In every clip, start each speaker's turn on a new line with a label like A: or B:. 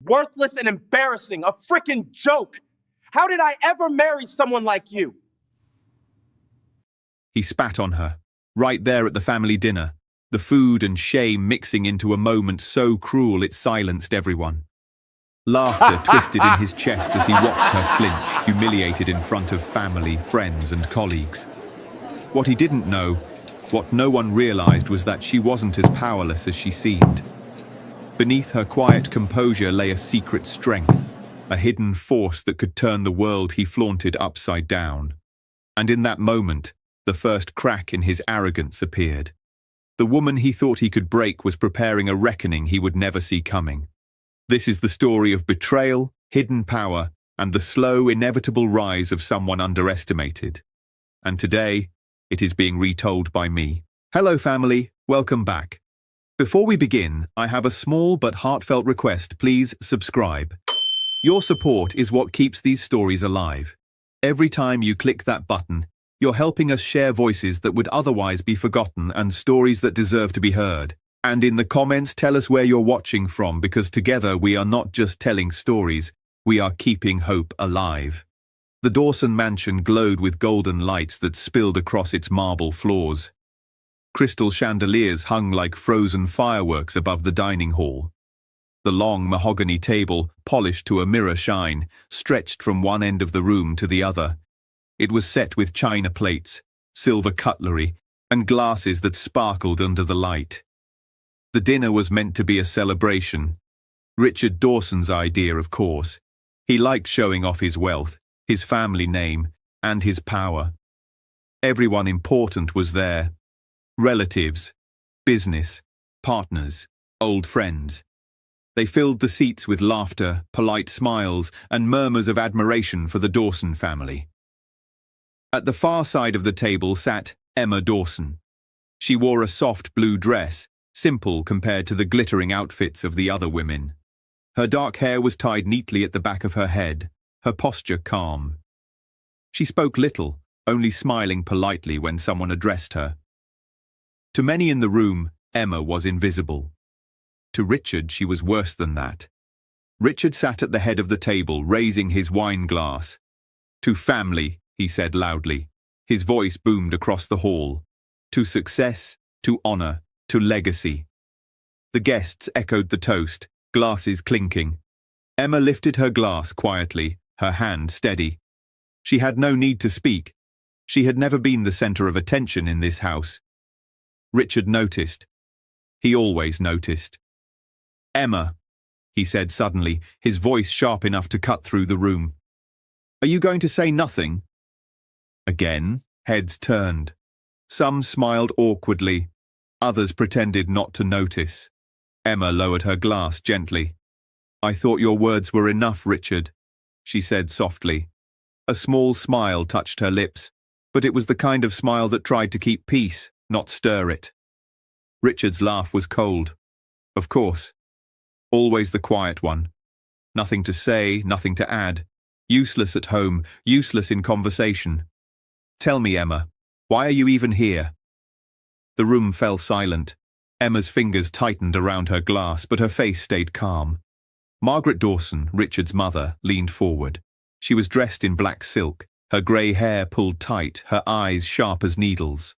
A: Worthless and embarrassing, a frickin' joke. How did I ever marry someone like you?
B: He spat on her, right there at the family dinner, the food and shame mixing into a moment so cruel it silenced everyone. Laughter twisted in his chest as he watched her flinch, humiliated in front of family, friends, and colleagues. What he didn't know, what no one realized, was that she wasn't as powerless as she seemed. Beneath her quiet composure lay a secret strength, a hidden force that could turn the world he flaunted upside down. And in that moment, the first crack in his arrogance appeared. The woman he thought he could break was preparing a reckoning he would never see coming. This is the story of betrayal, hidden power, and the slow, inevitable rise of someone underestimated. And today, it is being retold by me. Hello, family. Welcome back. Before we begin, I have a small but heartfelt request. Please subscribe. Your support is what keeps these stories alive. Every time you click that button, you're helping us share voices that would otherwise be forgotten and stories that deserve to be heard. And in the comments, tell us where you're watching from, because together we are not just telling stories, we are keeping hope alive. The Dawson mansion glowed with golden lights that spilled across its marble floors. Crystal chandeliers hung like frozen fireworks above the dining hall. The long mahogany table, polished to a mirror shine, stretched from one end of the room to the other. It was set with china plates, silver cutlery, and glasses that sparkled under the light. The dinner was meant to be a celebration. Richard Dawson's idea, of course. He liked showing off his wealth, his family name, and his power. Everyone important was there. Relatives, business, partners, old friends. They filled the seats with laughter, polite smiles, and murmurs of admiration for the Dawson family. At the far side of the table sat Emma Dawson. She wore a soft blue dress, simple compared to the glittering outfits of the other women. Her dark hair was tied neatly at the back of her head, her posture calm. She spoke little, only smiling politely when someone addressed her. To many in the room, Emma was invisible. To Richard, she was worse than that. Richard sat at the head of the table, raising his wine glass. "To family," he said loudly. His voice boomed across the hall. "To success, to honor, to legacy." The guests echoed the toast, glasses clinking. Emma lifted her glass quietly, her hand steady. She had no need to speak. She had never been the center of attention in this house. Richard noticed. He always noticed. "Emma," he said suddenly, his voice sharp enough to cut through the room. "Are you going to say nothing?" Again, heads turned. Some smiled awkwardly. Others pretended not to notice. Emma lowered her glass gently. "I thought your words were enough, Richard," she said softly. A small smile touched her lips, but it was the kind of smile that tried to keep peace, not stir it. Richard's laugh was cold. Of course. Always the quiet one. Nothing to say, nothing to add. Useless at home, useless in conversation. "Tell me, Emma, why are you even here?" The room fell silent. Emma's fingers tightened around her glass, but her face stayed calm. Margaret Dawson, Richard's mother, leaned forward. She was dressed in black silk, her grey hair pulled tight, her eyes sharp as needles.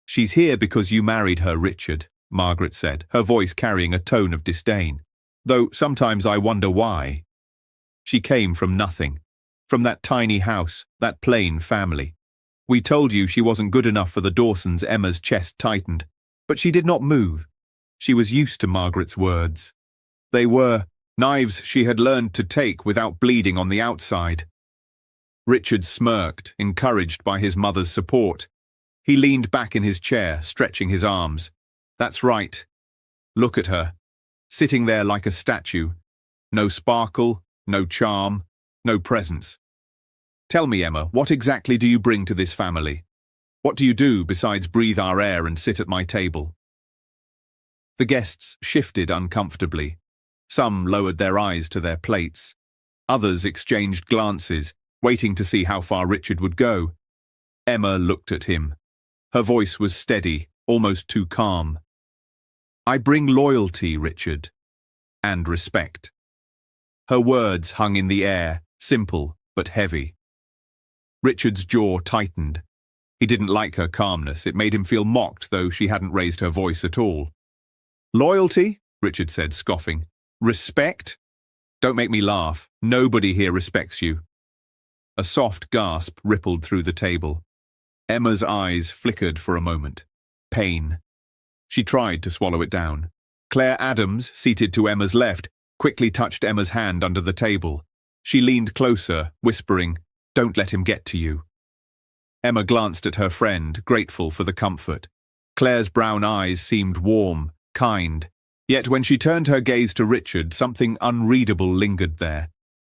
B: "She's here because you married her, Richard," Margaret said, her voice carrying a tone of disdain. "Though sometimes I wonder why. She came from nothing, from that tiny house, that plain family. We told you she wasn't good enough for the Dawsons." Emma's chest tightened, but she did not move. She was used to Margaret's words. They were knives she had learned to take without bleeding on the outside. Richard smirked, encouraged by his mother's support. He leaned back in his chair, stretching his arms. "That's right. Look at her, sitting there like a statue. No sparkle, no charm, no presence. Tell me, Emma, what exactly do you bring to this family? What do you do besides breathe our air and sit at my table?" The guests shifted uncomfortably. Some lowered their eyes to their plates. Others exchanged glances, waiting to see how far Richard would go. Emma looked at him. Her voice was steady, almost too calm. "I bring loyalty, Richard, and respect." Her words hung in the air, simple but heavy. Richard's jaw tightened. He didn't like her calmness. It made him feel mocked, though she hadn't raised her voice at all. "Loyalty?" Richard said, scoffing. "Respect? Don't make me laugh. Nobody here respects you." A soft gasp rippled through the table. Emma's eyes flickered for a moment. Pain. She tried to swallow it down. Claire Adams, seated to Emma's left, quickly touched Emma's hand under the table. She leaned closer, whispering, "Don't let him get to you." Emma glanced at her friend, grateful for the comfort. Claire's brown eyes seemed warm, kind. Yet when she turned her gaze to Richard, something unreadable lingered there.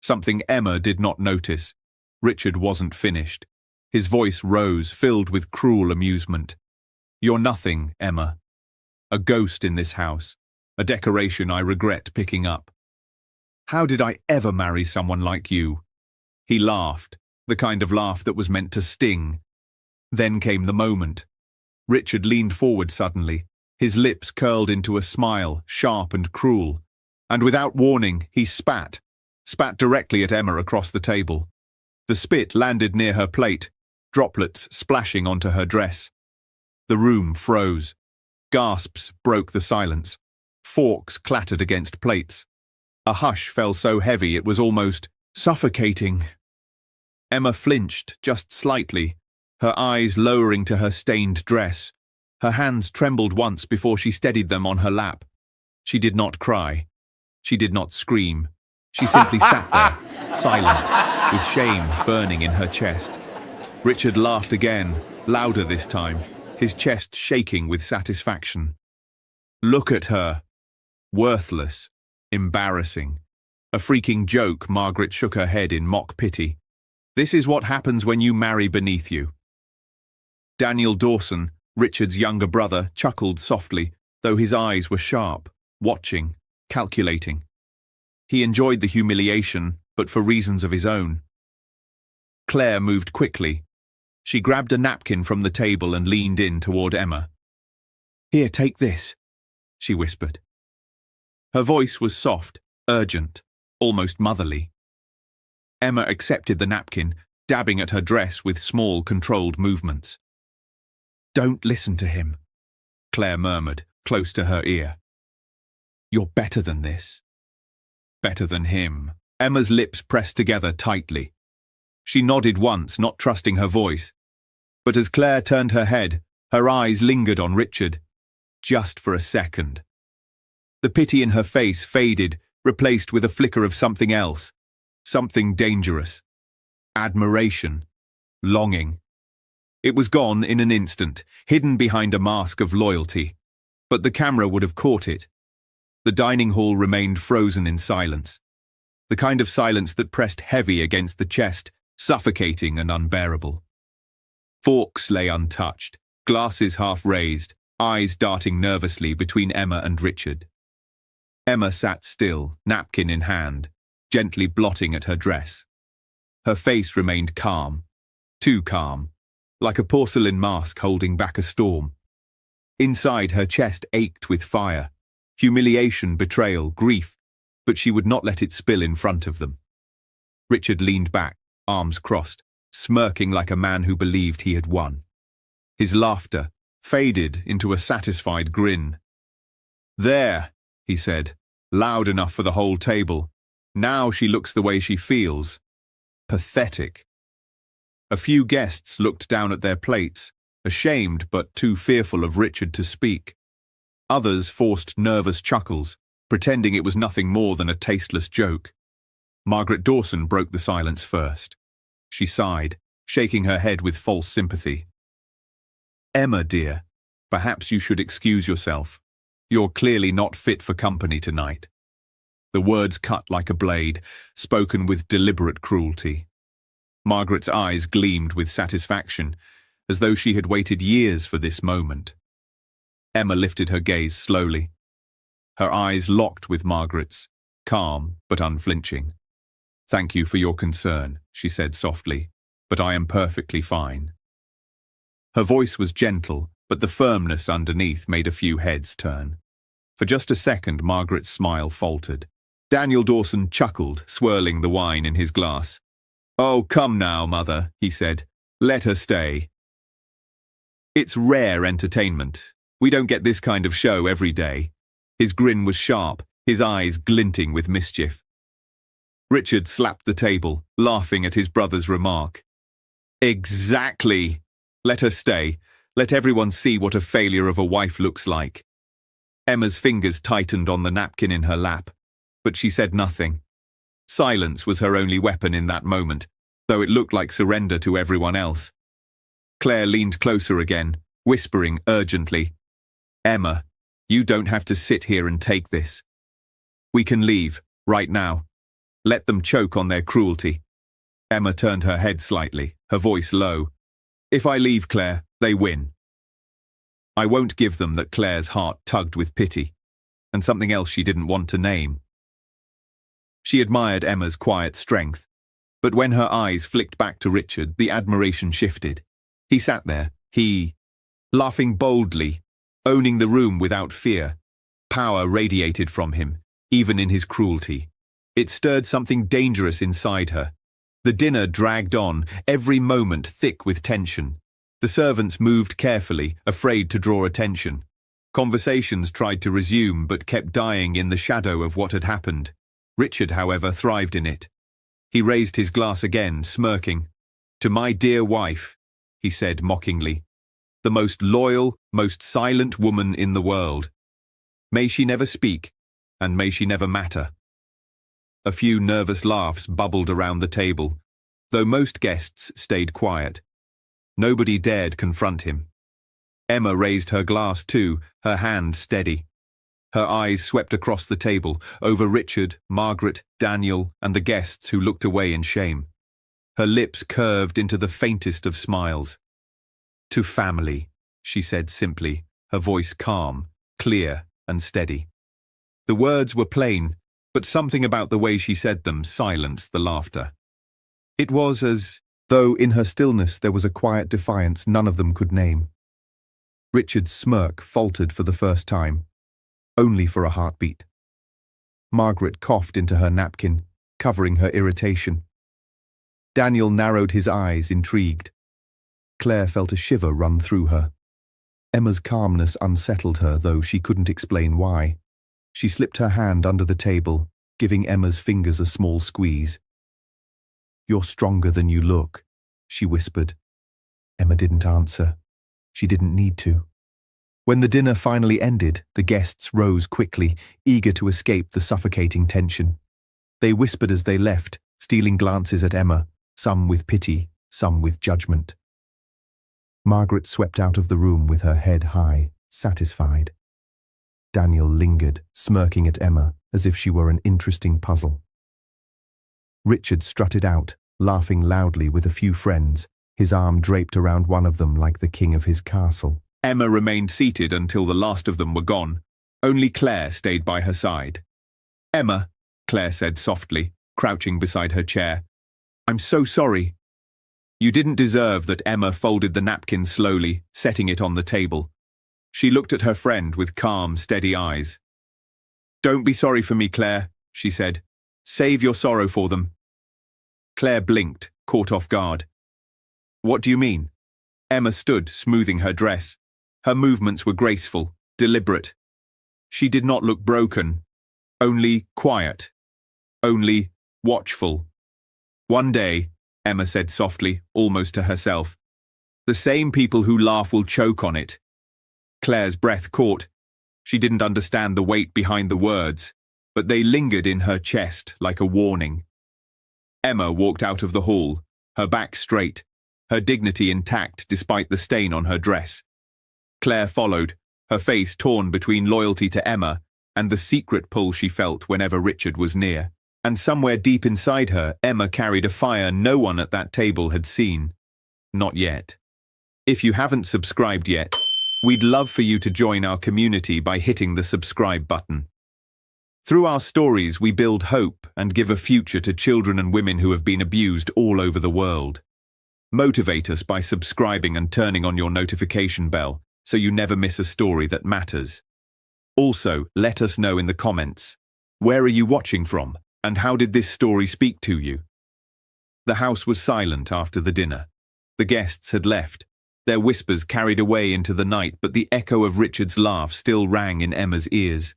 B: Something Emma did not notice. Richard wasn't finished. His voice rose, filled with cruel amusement. "You're nothing, Emma. A ghost in this house. A decoration I regret picking up. How did I ever marry someone like you?" He laughed, the kind of laugh that was meant to sting. Then came the moment. Richard leaned forward suddenly. His lips curled into a smile, sharp and cruel. And without warning, he spat directly at Emma across the table. The spit landed near her plate, droplets splashing onto her dress. The room froze. Gasps broke the silence. Forks clattered against plates. A hush fell so heavy it was almost suffocating. Emma flinched just slightly, her eyes lowering to her stained dress. Her hands trembled once before she steadied them on her lap. She did not cry. She did not scream. She simply sat there, silent, with shame burning in her chest. Richard laughed again, louder this time, his chest shaking with satisfaction. Look at her. Worthless. Embarrassing. A freaking joke. Margaret shook her head in mock pity. This is what happens when you marry beneath you. Daniel Dawson, Richard's younger brother, chuckled softly, though his eyes were sharp, watching, calculating. He enjoyed the humiliation, but for reasons of his own. Claire moved quickly. She grabbed a napkin from the table and leaned in toward Emma. "Here, take this," she whispered. Her voice was soft, urgent, almost motherly. Emma accepted the napkin, dabbing at her dress with small, controlled movements. "Don't listen to him," Claire murmured, close to her ear. "You're better than this." Better than him. Emma's lips pressed together tightly. She nodded once, not trusting her voice. But as Claire turned her head, her eyes lingered on Richard. Just for a second. The pity in her face faded, replaced with a flicker of something else. Something dangerous. Admiration. Longing. It was gone in an instant, hidden behind a mask of loyalty. But the camera would have caught it. The dining hall remained frozen in silence. The kind of silence that pressed heavy against the chest, suffocating and unbearable. Forks lay untouched, glasses half raised, eyes darting nervously between Emma and Richard. Emma sat still, napkin in hand, gently blotting at her dress. Her face remained calm, too calm, like a porcelain mask holding back a storm. Inside, her chest ached with fire, humiliation, betrayal, grief, but she would not let it spill in front of them. Richard leaned back, arms crossed, smirking like a man who believed he had won. His laughter faded into a satisfied grin. "There," he said, loud enough for the whole table. "Now she looks the way she feels. Pathetic." A few guests looked down at their plates, ashamed but too fearful of Richard to speak. Others forced nervous chuckles, pretending it was nothing more than a tasteless joke. Margaret Dawson broke the silence first. She sighed, shaking her head with false sympathy. "Emma, dear, perhaps you should excuse yourself. You're clearly not fit for company tonight." The words cut like a blade, spoken with deliberate cruelty. Margaret's eyes gleamed with satisfaction, as though she had waited years for this moment. Emma lifted her gaze slowly. Her eyes locked with Margaret's, calm but unflinching. "Thank you for your concern," she said softly, "but I am perfectly fine." Her voice was gentle, but the firmness underneath made a few heads turn. For just a second, Margaret's smile faltered. Daniel Dawson chuckled, swirling the wine in his glass. "Oh, come now, Mother," he said. "Let her stay. It's rare entertainment. We don't get this kind of show every day." His grin was sharp, his eyes glinting with mischief. Richard slapped the table, laughing at his brother's remark. "Exactly. Let her stay. Let everyone see what a failure of a wife looks like." Emma's fingers tightened on the napkin in her lap, but she said nothing. Silence was her only weapon in that moment, though it looked like surrender to everyone else. Claire leaned closer again, whispering urgently, "Emma, you don't have to sit here and take this. We can leave, right now. Let them choke on their cruelty." Emma turned her head slightly, her voice low. "If I leave, Claire, they win." I won't give them that. Claire's heart tugged with pity, and something else she didn't want to name. She admired Emma's quiet strength, but when her eyes flicked back to Richard, the admiration shifted. He sat there, laughing boldly, owning the room without fear. Power radiated from him, even in his cruelty. It stirred something dangerous inside her. The dinner dragged on, every moment thick with tension. The servants moved carefully, afraid to draw attention. Conversations tried to resume but kept dying in the shadow of what had happened. Richard, however, thrived in it. He raised his glass again, smirking. "To my dear wife," he said mockingly, "the most loyal, most silent woman in the world. May she never speak, and may she never matter." A few nervous laughs bubbled around the table, though most guests stayed quiet. Nobody dared confront him. Emma raised her glass too, her hand steady. Her eyes swept across the table, over Richard, Margaret, Daniel, and the guests who looked away in shame. Her lips curved into the faintest of smiles. "To family," she said simply, her voice calm, clear, and steady. The words were plain, but something about the way she said them silenced the laughter. It was as though in her stillness there was a quiet defiance none of them could name. Richard's smirk faltered for the first time, only for a heartbeat. Margaret coughed into her napkin, covering her irritation. Daniel narrowed his eyes, intrigued. Claire felt a shiver run through her. Emma's calmness unsettled her, though she couldn't explain why. She slipped her hand under the table, giving Emma's fingers a small squeeze. "You're stronger than you look," she whispered. Emma didn't answer. She didn't need to. When the dinner finally ended, the guests rose quickly, eager to escape the suffocating tension. They whispered as they left, stealing glances at Emma, some with pity, some with judgment. Margaret swept out of the room with her head high, satisfied. Daniel lingered, smirking at Emma as if she were an interesting puzzle. Richard strutted out, laughing loudly with a few friends, his arm draped around one of them like the king of his castle. Emma remained seated until the last of them were gone. Only Claire stayed by her side. "Emma," Claire said softly, crouching beside her chair, "I'm so sorry." You didn't deserve that. Emma folded the napkin slowly, setting it on the table. She looked at her friend with calm, steady eyes. "Don't be sorry for me, Claire," she said. "Save your sorrow for them." Claire blinked, caught off guard. "What do you mean?" Emma stood, smoothing her dress. Her movements were graceful, deliberate. She did not look broken, only quiet, only watchful. "One day," Emma said softly, almost to herself, "the same people who laugh will choke on it." Claire's breath caught. She didn't understand the weight behind the words, but they lingered in her chest like a warning. Emma walked out of the hall, her back straight, her dignity intact despite the stain on her dress. Claire followed, her face torn between loyalty to Emma and the secret pull she felt whenever Richard was near. And somewhere deep inside her, Emma carried a fire no one at that table had seen. Not yet. If you haven't subscribed yet, we'd love for you to join our community by hitting the subscribe button. Through our stories, we build hope and give a future to children and women who have been abused all over the world. Motivate us by subscribing and turning on your notification bell so you never miss a story that matters. Also, let us know in the comments, Where are you watching from, and how did this story speak to you? The house was silent after the dinner. The guests had left, their whispers carried away into the night, but the echo of Richard's laugh still rang in Emma's ears.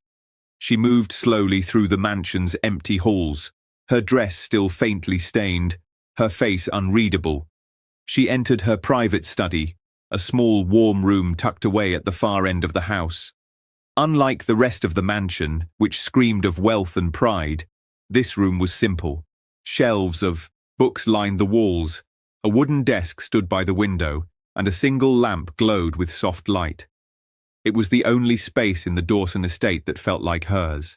B: She moved slowly through the mansion's empty halls, her dress still faintly stained, her face unreadable. She entered her private study, a small warm room tucked away at the far end of the house. Unlike the rest of the mansion, which screamed of wealth and pride, this room was simple. Shelves of books lined the walls, a wooden desk stood by the window, and a single lamp glowed with soft light. It was the only space in the Dawson estate that felt like hers.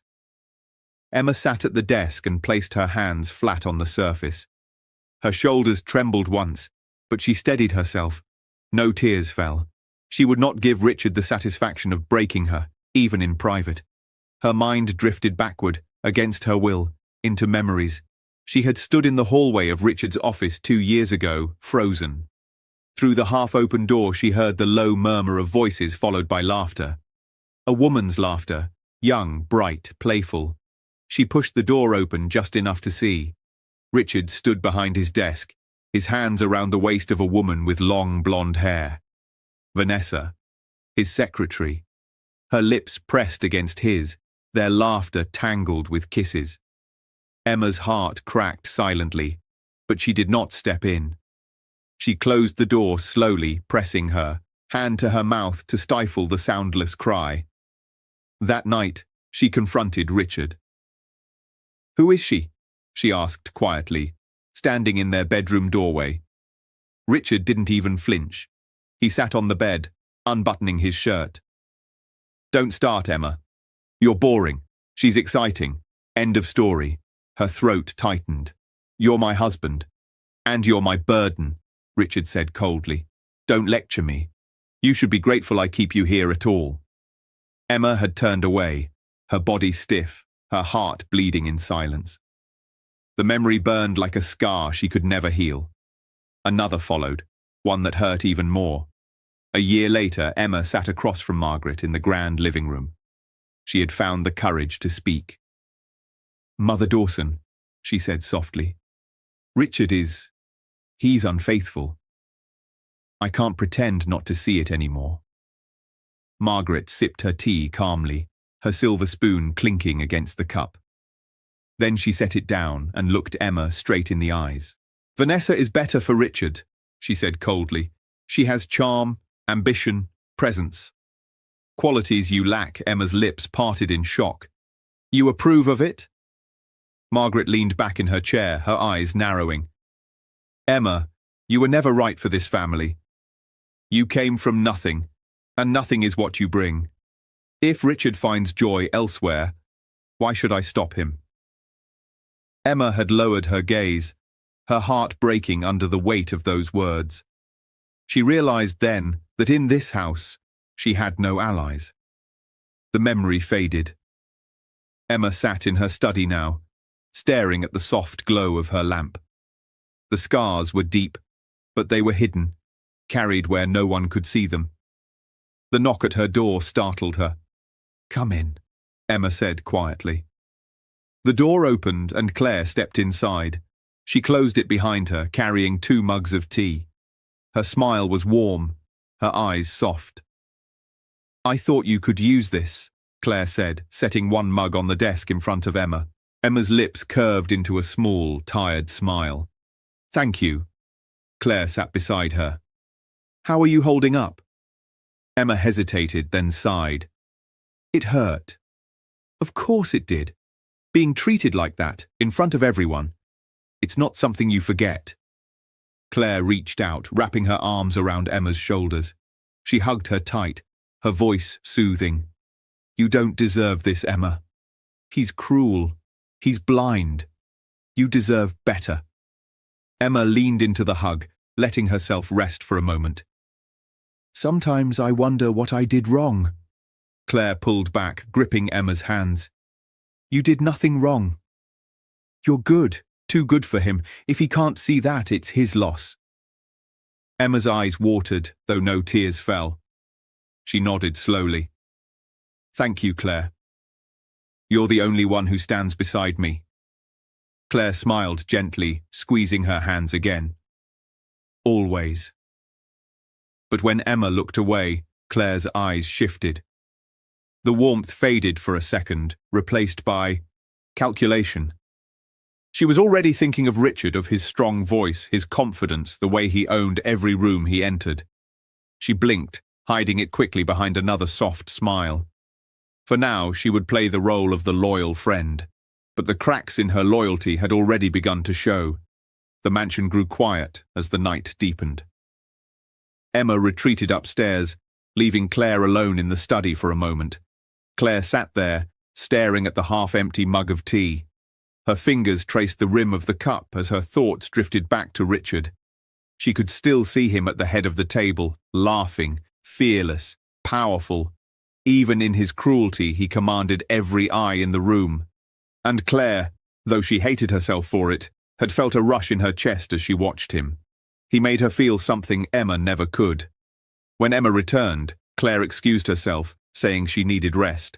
B: Emma sat at the desk and placed her hands flat on the surface. Her shoulders trembled once, but she steadied herself. No tears fell. She would not give Richard the satisfaction of breaking her, even in private. Her mind drifted backward, against her will, into memories. She had stood in the hallway of Richard's office 2 years ago, frozen. Through the half-open door she heard the low murmur of voices followed by laughter. A woman's laughter, young, bright, playful. She pushed the door open just enough to see. Richard stood behind his desk, his hands around the waist of a woman with long blonde hair. Vanessa, his secretary. Her lips pressed against his, their laughter tangled with kisses. Emma's heart cracked silently, but she did not step in. She closed the door slowly, pressing her hand to her mouth to stifle the soundless cry. That night, she confronted Richard. "Who is she?" she asked quietly, standing in their bedroom doorway. Richard didn't even flinch. He sat on the bed, unbuttoning his shirt. "Don't start, Emma. You're boring. She's exciting. End of story." Her throat tightened. "You're my husband. And you're my burden," Richard said coldly. "Don't lecture me. You should be grateful I keep you here at all." Emma had turned away, her body stiff, her heart bleeding in silence. The memory burned like a scar she could never heal. Another followed, one that hurt even more. A year later, Emma sat across from Margaret in the grand living room. She had found the courage to speak. "Mother Dawson," she said softly, "Richard he's unfaithful. I can't pretend not to see it anymore." Margaret sipped her tea calmly, her silver spoon clinking against the cup. Then she set it down and looked Emma straight in the eyes. "Vanessa is better for Richard," she said coldly. "She has charm, ambition, presence. Qualities you lack." Emma's lips parted in shock. "You approve of it?" Margaret leaned back in her chair, her eyes narrowing. "Emma, you were never right for this family. You came from nothing, and nothing is what you bring. If Richard finds joy elsewhere, why should I stop him?" Emma had lowered her gaze, her heart breaking under the weight of those words. She realized then that in this house, she had no allies. The memory faded. Emma sat in her study now, staring at the soft glow of her lamp. The scars were deep, but they were hidden, carried where no one could see them. The knock at her door startled her. "Come in," Emma said quietly. The door opened and Claire stepped inside. She closed it behind her, carrying 2 mugs of tea. Her smile was warm, her eyes soft. "I thought you could use this," Claire said, setting 1 mug on the desk in front of Emma. Emma's lips curved into a small, tired smile. "Thank you." Claire sat beside her. "How are you holding up?" Emma hesitated, then sighed. "It hurt." "Of course it did. Being treated like that, in front of everyone. It's not something you forget." Claire reached out, wrapping her arms around Emma's shoulders. She hugged her tight, her voice soothing. "You don't deserve this, Emma. He's cruel. He's blind. You deserve better." Emma leaned into the hug, letting herself rest for a moment. "Sometimes I wonder what I did wrong." Claire pulled back, gripping Emma's hands. "You did nothing wrong. You're good, too good for him. If he can't see that, it's his loss." Emma's eyes watered, though no tears fell. She nodded slowly. "Thank you, Claire. You're the only one who stands beside me. Claire smiled gently, squeezing her hands again. Always. But when Emma looked away, Claire's eyes shifted. The warmth faded for a second, replaced by calculation. She was already thinking of Richard, of his strong voice, his confidence, the way he owned every room he entered. She blinked, hiding it quickly behind another soft smile. For now, she would play the role of the loyal friend. But the cracks in her loyalty had already begun to show. The mansion grew quiet as the night deepened. Emma retreated upstairs, leaving Claire alone in the study for a moment. Claire sat there, staring at the half-empty mug of tea. Her fingers traced the rim of the cup as her thoughts drifted back to Richard. She could still see him at the head of the table, laughing, fearless, powerful. Even in his cruelty, he commanded every eye in the room. And Claire, though she hated herself for it, had felt a rush in her chest as she watched him. He made her feel something Emma never could. When Emma returned, Claire excused herself, saying she needed rest.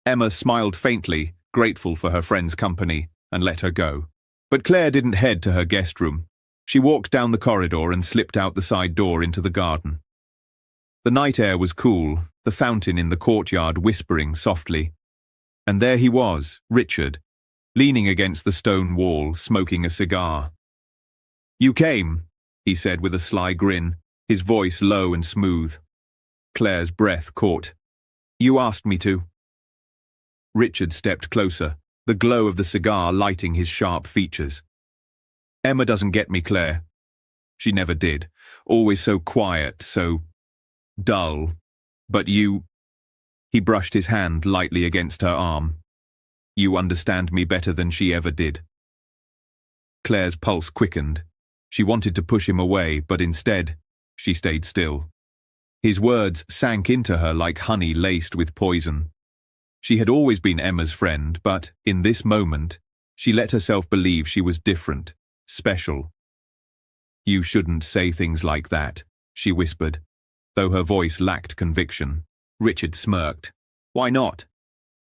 B: Emma smiled faintly, grateful for her friend's company, and let her go. But Claire didn't head to her guest room. She walked down the corridor and slipped out the side door into the garden. The night air was cool, the fountain in the courtyard whispering softly. And there he was, Richard, leaning against the stone wall, smoking a cigar. "You came," he said with a sly grin, his voice low and smooth. Claire's breath caught. "You asked me to." Richard stepped closer, the glow of the cigar lighting his sharp features. "Emma doesn't get me, Claire. She never did. Always so quiet, so dull. But you—" He brushed his hand lightly against her arm. "You understand me better than she ever did." Claire's pulse quickened. She wanted to push him away, but instead, she stayed still. His words sank into her like honey laced with poison. She had always been Emma's friend, but, in this moment, she let herself believe she was different, special. "You shouldn't say things like that," she whispered, though her voice lacked conviction. Richard smirked. "Why not?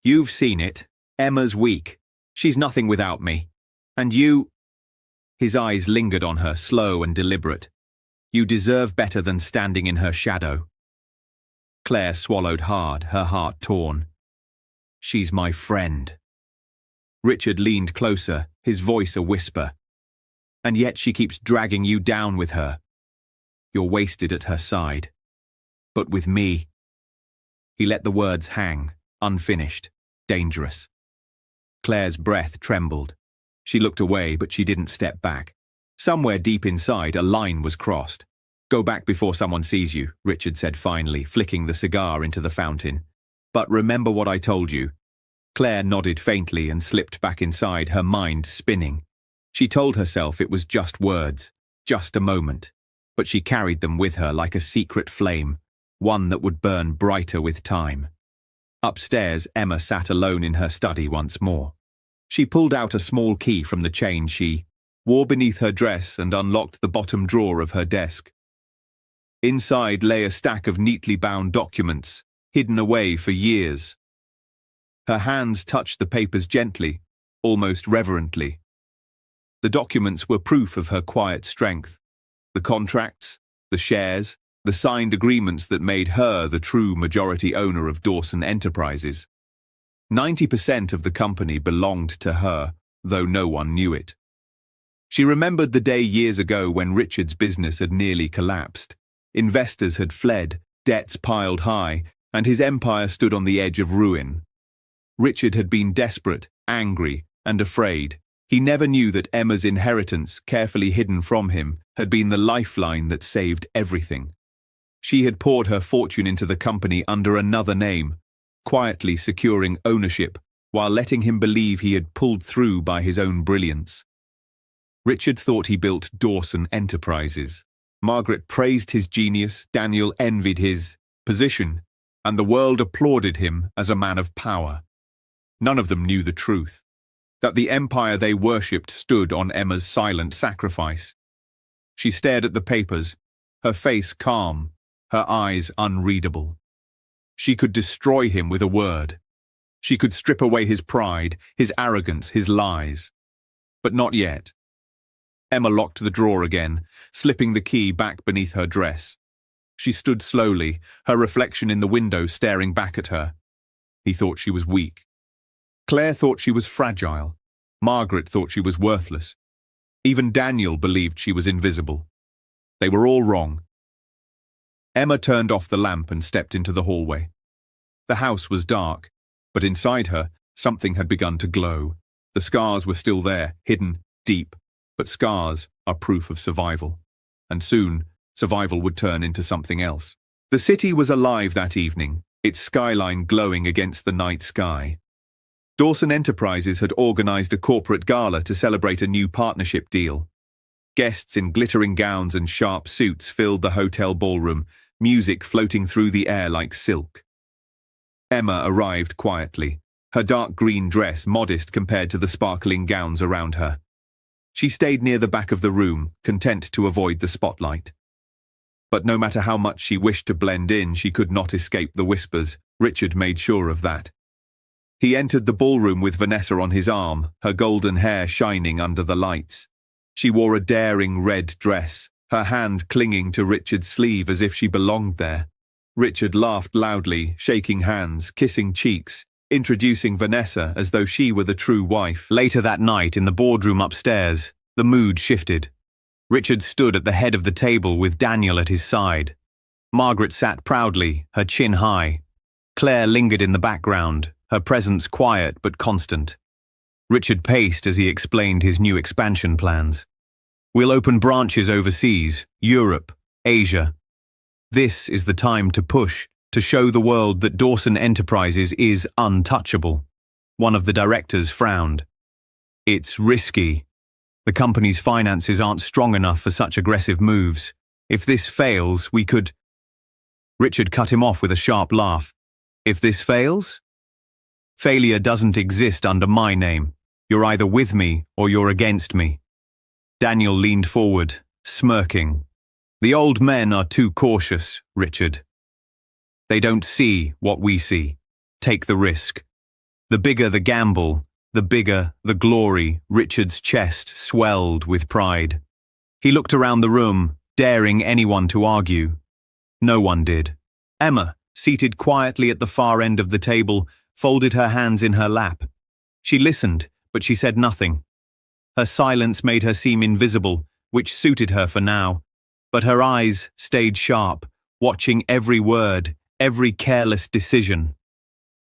B: You've seen it. Emma's weak. She's nothing without me. And you—" His eyes lingered on her, slow and deliberate. "You deserve better than standing in her shadow." Claire swallowed hard, her heart torn. "She's my friend." Richard leaned closer, his voice a whisper. "And yet she keeps dragging you down with her. You're wasted at her side. But with me—" He let the words hang, unfinished, dangerous. Claire's breath trembled. She looked away, but she didn't step back. Somewhere deep inside, a line was crossed. "Go back before someone sees you," Richard said finally, flicking the cigar into the fountain. "But remember what I told you." Claire nodded faintly and slipped back inside, her mind spinning. She told herself it was just words, just a moment, but she carried them with her like a secret flame, one that would burn brighter with time. Upstairs, Emma sat alone in her study once more. She pulled out a small key from the chain she wore beneath her dress and unlocked the bottom drawer of her desk. Inside lay a stack of neatly bound documents, hidden away for years. Her hands touched the papers gently, almost reverently. The documents were proof of her quiet strength. The contracts, the shares, the signed agreements that made her the true majority owner of Dawson Enterprises. 90% of the company belonged to her, though no one knew it. She remembered the day years ago when Richard's business had nearly collapsed. Investors had fled, debts piled high, and his empire stood on the edge of ruin. Richard had been desperate, angry, and afraid. He never knew that Emma's inheritance, carefully hidden from him, had been the lifeline that saved everything. She had poured her fortune into the company under another name, quietly securing ownership while letting him believe he had pulled through by his own brilliance. Richard thought he built Dawson Enterprises. Margaret praised his genius, Daniel envied his position, and the world applauded him as a man of power. None of them knew the truth, that the empire they worshipped stood on Emma's silent sacrifice. She stared at the papers, her face calm, her eyes unreadable. She could destroy him with a word. She could strip away his pride, his arrogance, his lies. But not yet. Emma locked the drawer again, slipping the key back beneath her dress. She stood slowly, her reflection in the window staring back at her. He thought she was weak. Claire thought she was fragile. Margaret thought she was worthless. Even Daniel believed she was invisible. They were all wrong. Emma turned off the lamp and stepped into the hallway. The house was dark, but inside her, something had begun to glow. The scars were still there, hidden, deep, but scars are proof of survival. And soon, survival would turn into something else. The city was alive that evening, its skyline glowing against the night sky. Dawson Enterprises had organized a corporate gala to celebrate a new partnership deal. Guests in glittering gowns and sharp suits filled the hotel ballroom, music floating through the air like silk. Emma arrived quietly, her dark green dress modest compared to the sparkling gowns around her. She stayed near the back of the room, content to avoid the spotlight. But no matter how much she wished to blend in, she could not escape the whispers. Richard made sure of that. He entered the ballroom with Vanessa on his arm, her golden hair shining under the lights. She wore a daring red dress, her hand clinging to Richard's sleeve as if she belonged there. Richard laughed loudly, shaking hands, kissing cheeks, introducing Vanessa as though she were the true wife. Later that night, in the boardroom upstairs, the mood shifted. Richard stood at the head of the table with Daniel at his side. Margaret sat proudly, her chin high. Claire lingered in the background, her presence quiet but constant. Richard paced as he explained his new expansion plans. We'll open branches overseas, Europe, Asia. This is the time to push, to show the world that Dawson Enterprises is untouchable. One of the directors frowned. It's risky. The company's finances aren't strong enough for such aggressive moves. If this fails, we could… Richard cut him off with a sharp laugh. If this fails? Failure doesn't exist under my name. You're either with me or you're against me. Daniel leaned forward, smirking. The old men are too cautious, Richard. They don't see what we see. Take the risk. The bigger the gamble, the bigger the glory. Richard's chest swelled with pride. He looked around the room, daring anyone to argue. No one did. Emma, seated quietly at the far end of the table, folded her hands in her lap. She listened, but she said nothing. Her silence made her seem invisible, which suited her for now. But her eyes stayed sharp, watching every word, every careless decision.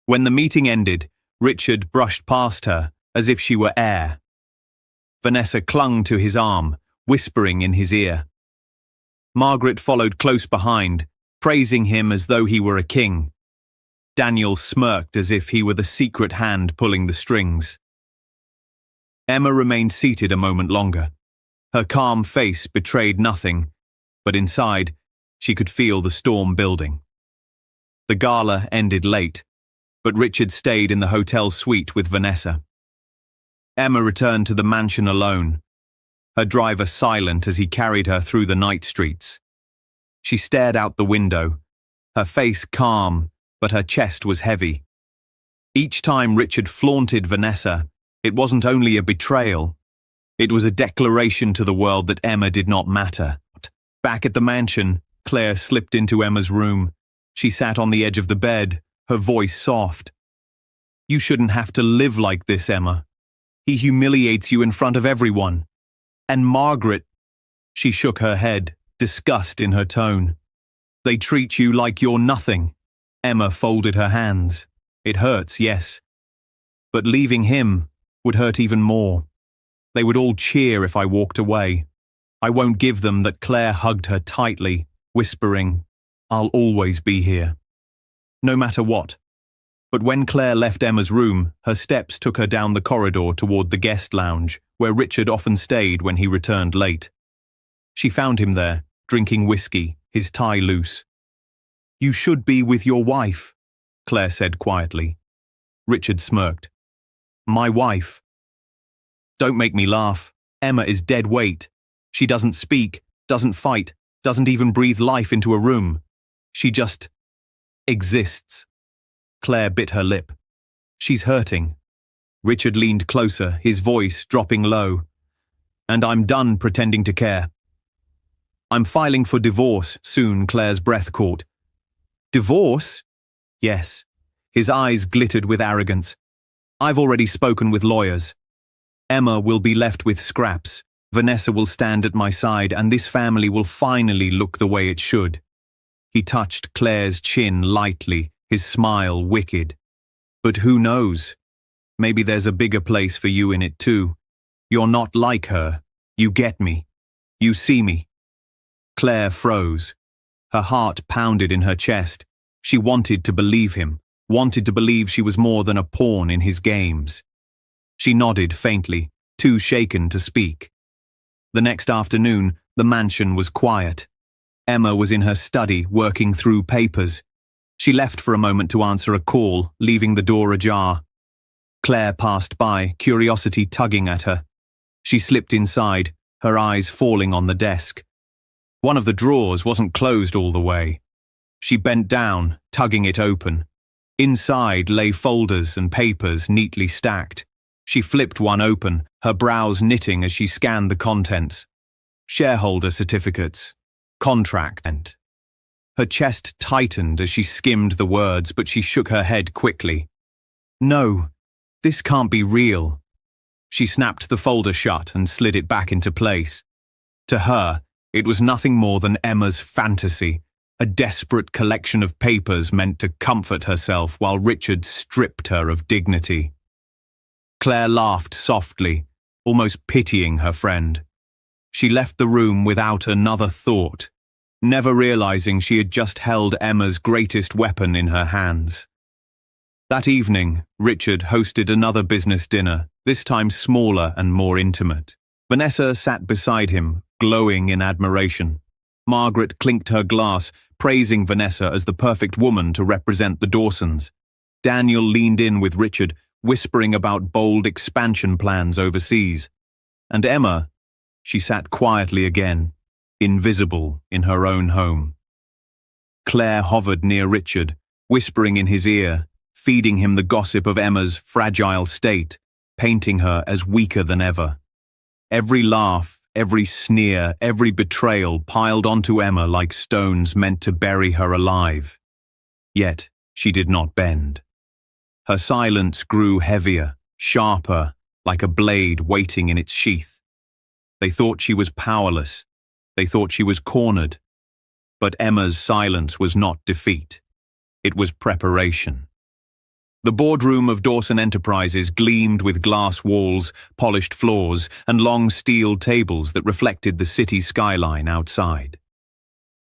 B: When the meeting ended, Richard brushed past her, as if she were air. Vanessa clung to his arm, whispering in his ear. Margaret followed close behind, praising him as though he were a king. Daniel smirked as if he were the secret hand pulling the strings. Emma remained seated a moment longer. Her calm face betrayed nothing, but inside, she could feel the storm building. The gala ended late, but Richard stayed in the hotel suite with Vanessa. Emma returned to the mansion alone, her driver silent as he carried her through the night streets. She stared out the window, her face calm, but her chest was heavy. Each time Richard flaunted Vanessa, it wasn't only a betrayal. It was a declaration to the world that Emma did not matter. Back at the mansion, Claire slipped into Emma's room. She sat on the edge of the bed, her voice soft. You shouldn't have to live like this, Emma. He humiliates you in front of everyone. And Margaret… She shook her head, disgust in her tone. They treat you like you're nothing. Emma folded her hands. It hurts, yes. But leaving him would hurt even more. They would all cheer if I walked away. I won't give them that. Claire hugged her tightly, whispering, I'll always be here. No matter what. But when Claire left Emma's room, her steps took her down the corridor toward the guest lounge, where Richard often stayed when he returned late. She found him there, drinking whiskey, his tie loose. You should be with your wife, Claire said quietly. Richard smirked. My wife? Don't make me laugh. Emma is dead weight. She doesn't speak, doesn't fight, doesn't even breathe life into a room. She just exists. Claire bit her lip. She's hurting." Richard leaned closer, his voice dropping low. "And I'm done pretending to care. I'm filing for divorce soon," Claire's breath caught. "Divorce?" "Yes." His eyes glittered with arrogance. "I've already spoken with lawyers. Emma will be left with scraps. Vanessa will stand at my side, and this family will finally look the way it should." He touched Claire's chin lightly, his smile wicked. "But who knows? Maybe there's a bigger place for you in it too. You're not like her. You get me. You see me." Claire froze. Her heart pounded in her chest. She wanted to believe him, wanted to believe she was more than a pawn in his games. She nodded faintly, too shaken to speak. The next afternoon, the mansion was quiet. Emma was in her study, working through papers. She left for a moment to answer a call, leaving the door ajar. Claire passed by, curiosity tugging at her. She slipped inside, her eyes falling on the desk. One of the drawers wasn't closed all the way. She bent down, tugging it open. Inside lay folders and papers neatly stacked. She flipped one open, her brows knitting as she scanned the contents. Shareholder certificates. Contract. Her chest tightened as she skimmed the words, but she shook her head quickly. "No, this can't be real." She snapped the folder shut and slid it back into place. To her, it was nothing more than Emma's fantasy, a desperate collection of papers meant to comfort herself while Richard stripped her of dignity. Claire laughed softly, almost pitying her friend. She left the room without another thought, never realizing she had just held Emma's greatest weapon in her hands. That evening, Richard hosted another business dinner, this time smaller and more intimate. Vanessa sat beside him, glowing in admiration. Margaret clinked her glass, praising Vanessa as the perfect woman to represent the Dawsons. Daniel leaned in with Richard, whispering about bold expansion plans overseas. And Emma, she sat quietly again, invisible in her own home. Claire hovered near Richard, whispering in his ear, feeding him the gossip of Emma's fragile state, painting her as weaker than ever. Every laugh, every sneer, every betrayal piled onto Emma like stones meant to bury her alive. Yet she did not bend. Her silence grew heavier, sharper, like a blade waiting in its sheath. They thought she was powerless. They thought she was cornered. But Emma's silence was not defeat. It was preparation. The boardroom of Dawson Enterprises gleamed with glass walls, polished floors, and long steel tables that reflected the city skyline outside.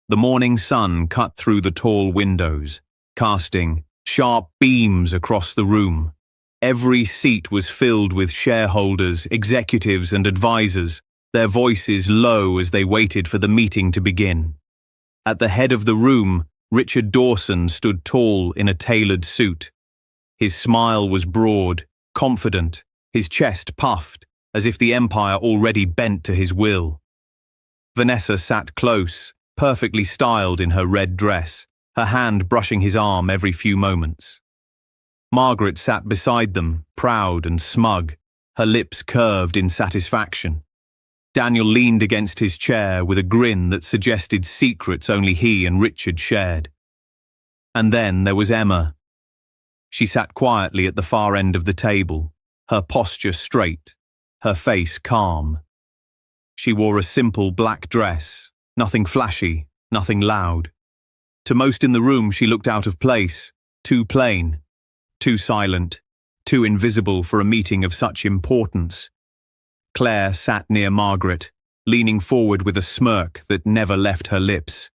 B: The morning sun cut through the tall windows, casting sharp beams across the room. Every seat was filled with shareholders, executives, and advisors, their voices low as they waited for the meeting to begin. At the head of the room, Richard Dawson stood tall in a tailored suit. His smile was broad, confident, his chest puffed, as if the empire already bent to his will. Vanessa sat close, perfectly styled in her red dress, her hand brushing his arm every few moments. Margaret sat beside them, proud and smug, her lips curved in satisfaction. Daniel leaned against his chair with a grin that suggested secrets only he and Richard shared. And then there was Emma. She sat quietly at the far end of the table, her posture straight, her face calm. She wore a simple black dress, nothing flashy, nothing loud. To most in the room she looked out of place, too plain, too silent, too invisible for a meeting of such importance. Claire sat near Margaret, leaning forward with a smirk that never left her lips.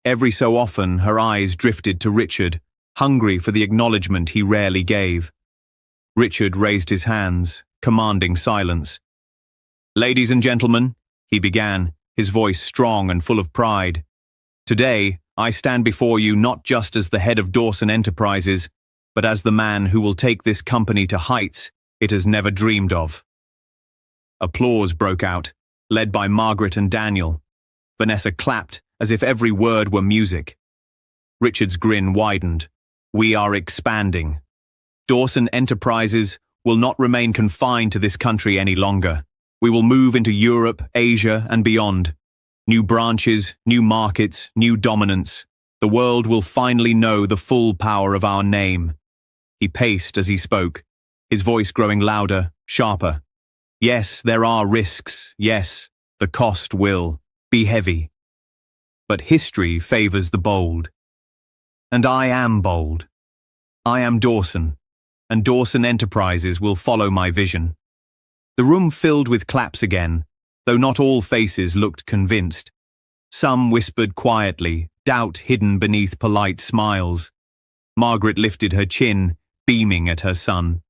B: Every so often her eyes drifted to Richard, hungry for the acknowledgement he rarely gave. Richard raised his hands, commanding silence. "Ladies and gentlemen," he began, his voice strong and full of pride. "Today, I stand before you not just as the head of Dawson Enterprises, but as the man who will take this company to heights it has never dreamed of." Applause broke out, led by Margaret and Daniel. Vanessa clapped as if every word were music. Richard's grin widened. "We are expanding." Dawson Enterprises will not remain confined to this country any longer. We will move into Europe, Asia, and beyond. New branches, new markets, new dominance. The world will finally know the full power of our name. He paced as he spoke, his voice growing louder, sharper. Yes, there are risks. Yes, the cost will be heavy. But history favors the bold. And I am bold. I am Dawson, and Dawson Enterprises will follow my vision. The room filled with claps again, though not all faces looked convinced. Some whispered quietly, doubt hidden beneath polite smiles. Margaret lifted her chin, beaming at her son.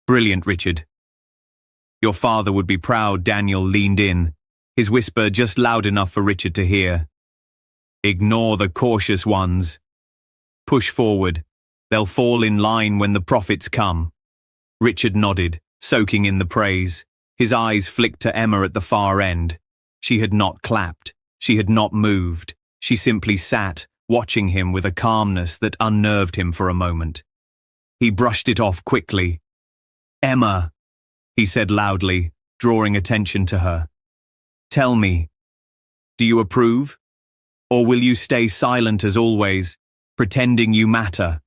B: Brilliant, Richard. Your father would be proud. Daniel leaned in, his whisper just loud enough for Richard to hear. Ignore the cautious ones. Push forward. They'll fall in line when the profits come. Richard nodded, soaking in the praise. His eyes flicked to Emma at the far end. She had not clapped. She had not moved. She simply sat, watching him with a calmness that unnerved him for a moment. He brushed it off quickly. Emma, he said loudly, drawing attention to her. Tell me, do you approve? Or will you stay silent as always, pretending you matter?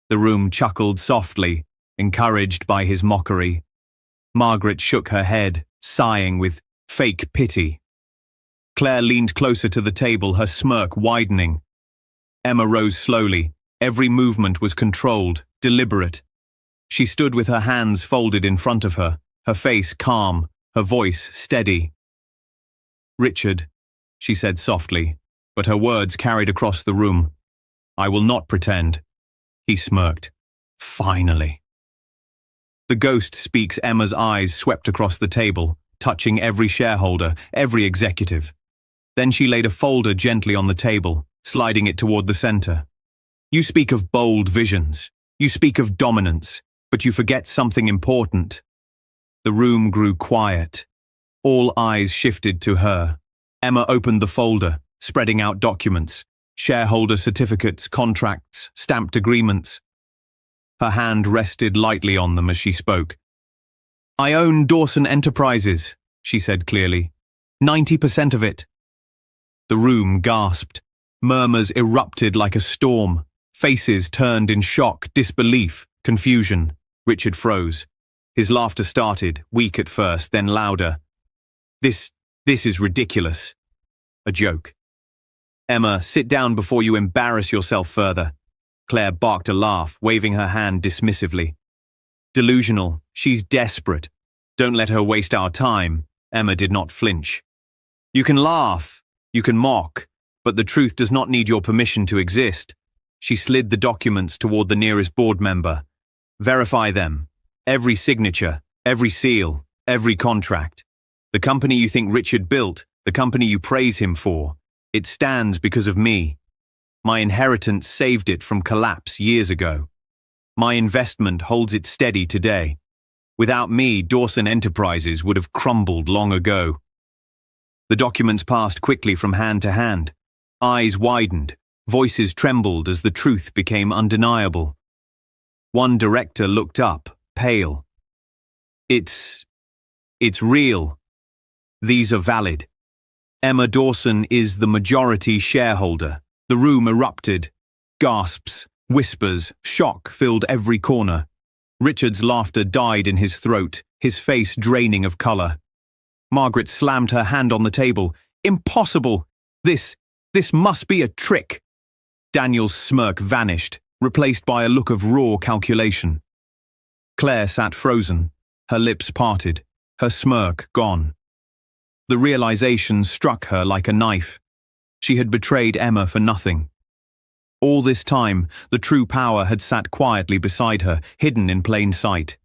B: The room chuckled softly, encouraged by his mockery. Margaret shook her head, sighing with fake pity. Claire leaned closer to the table, her smirk widening. Emma rose slowly. Every movement was controlled, deliberate. She stood with her hands folded in front of her, her face calm, her voice steady. Richard, she said softly, but her words carried across the room. I will not pretend. He smirked. Finally. The ghost speaks. Emma's eyes swept across the table, touching every shareholder, every executive. Then she laid a folder gently on the table, sliding it toward the center. You speak of bold visions. You speak of dominance, but you forget something important. The room grew quiet. All eyes shifted to her. Emma opened the folder, spreading out documents, shareholder certificates, contracts, stamped agreements. Her hand rested lightly on them as she spoke. I own Dawson Enterprises, she said clearly. 90% of it. The room gasped. Murmurs erupted like a storm. Faces turned in shock, disbelief, confusion. Richard froze. His laughter started, weak at first, then louder. This is ridiculous. A joke. Emma, sit down before you embarrass yourself further. Claire barked a laugh, waving her hand dismissively. Delusional. She's desperate. Don't let her waste our time. Emma did not flinch. You can laugh. You can mock. But the truth does not need your permission to exist. She slid the documents toward the nearest board member. Verify them. Every signature, every seal, every contract. The company you think Richard built, the company you praise him for, it stands because of me. My inheritance saved it from collapse years ago. My investment holds it steady today. Without me, Dawson Enterprises would have crumbled long ago. The documents passed quickly from hand to hand. Eyes widened, voices trembled as the truth became undeniable. One director looked up, pale. It's real. These are valid. Emma Dawson is the majority shareholder. The room erupted. Gasps, whispers, shock filled every corner. Richard's laughter died in his throat, his face draining of color. Margaret slammed her hand on the table. Impossible! This must be a trick. Daniel's smirk vanished, replaced by a look of raw calculation. Claire sat frozen, her lips parted, her smirk gone. The realization struck her like a knife. She had betrayed Emma for nothing. All this time, the true power had sat quietly beside her, hidden in plain sight.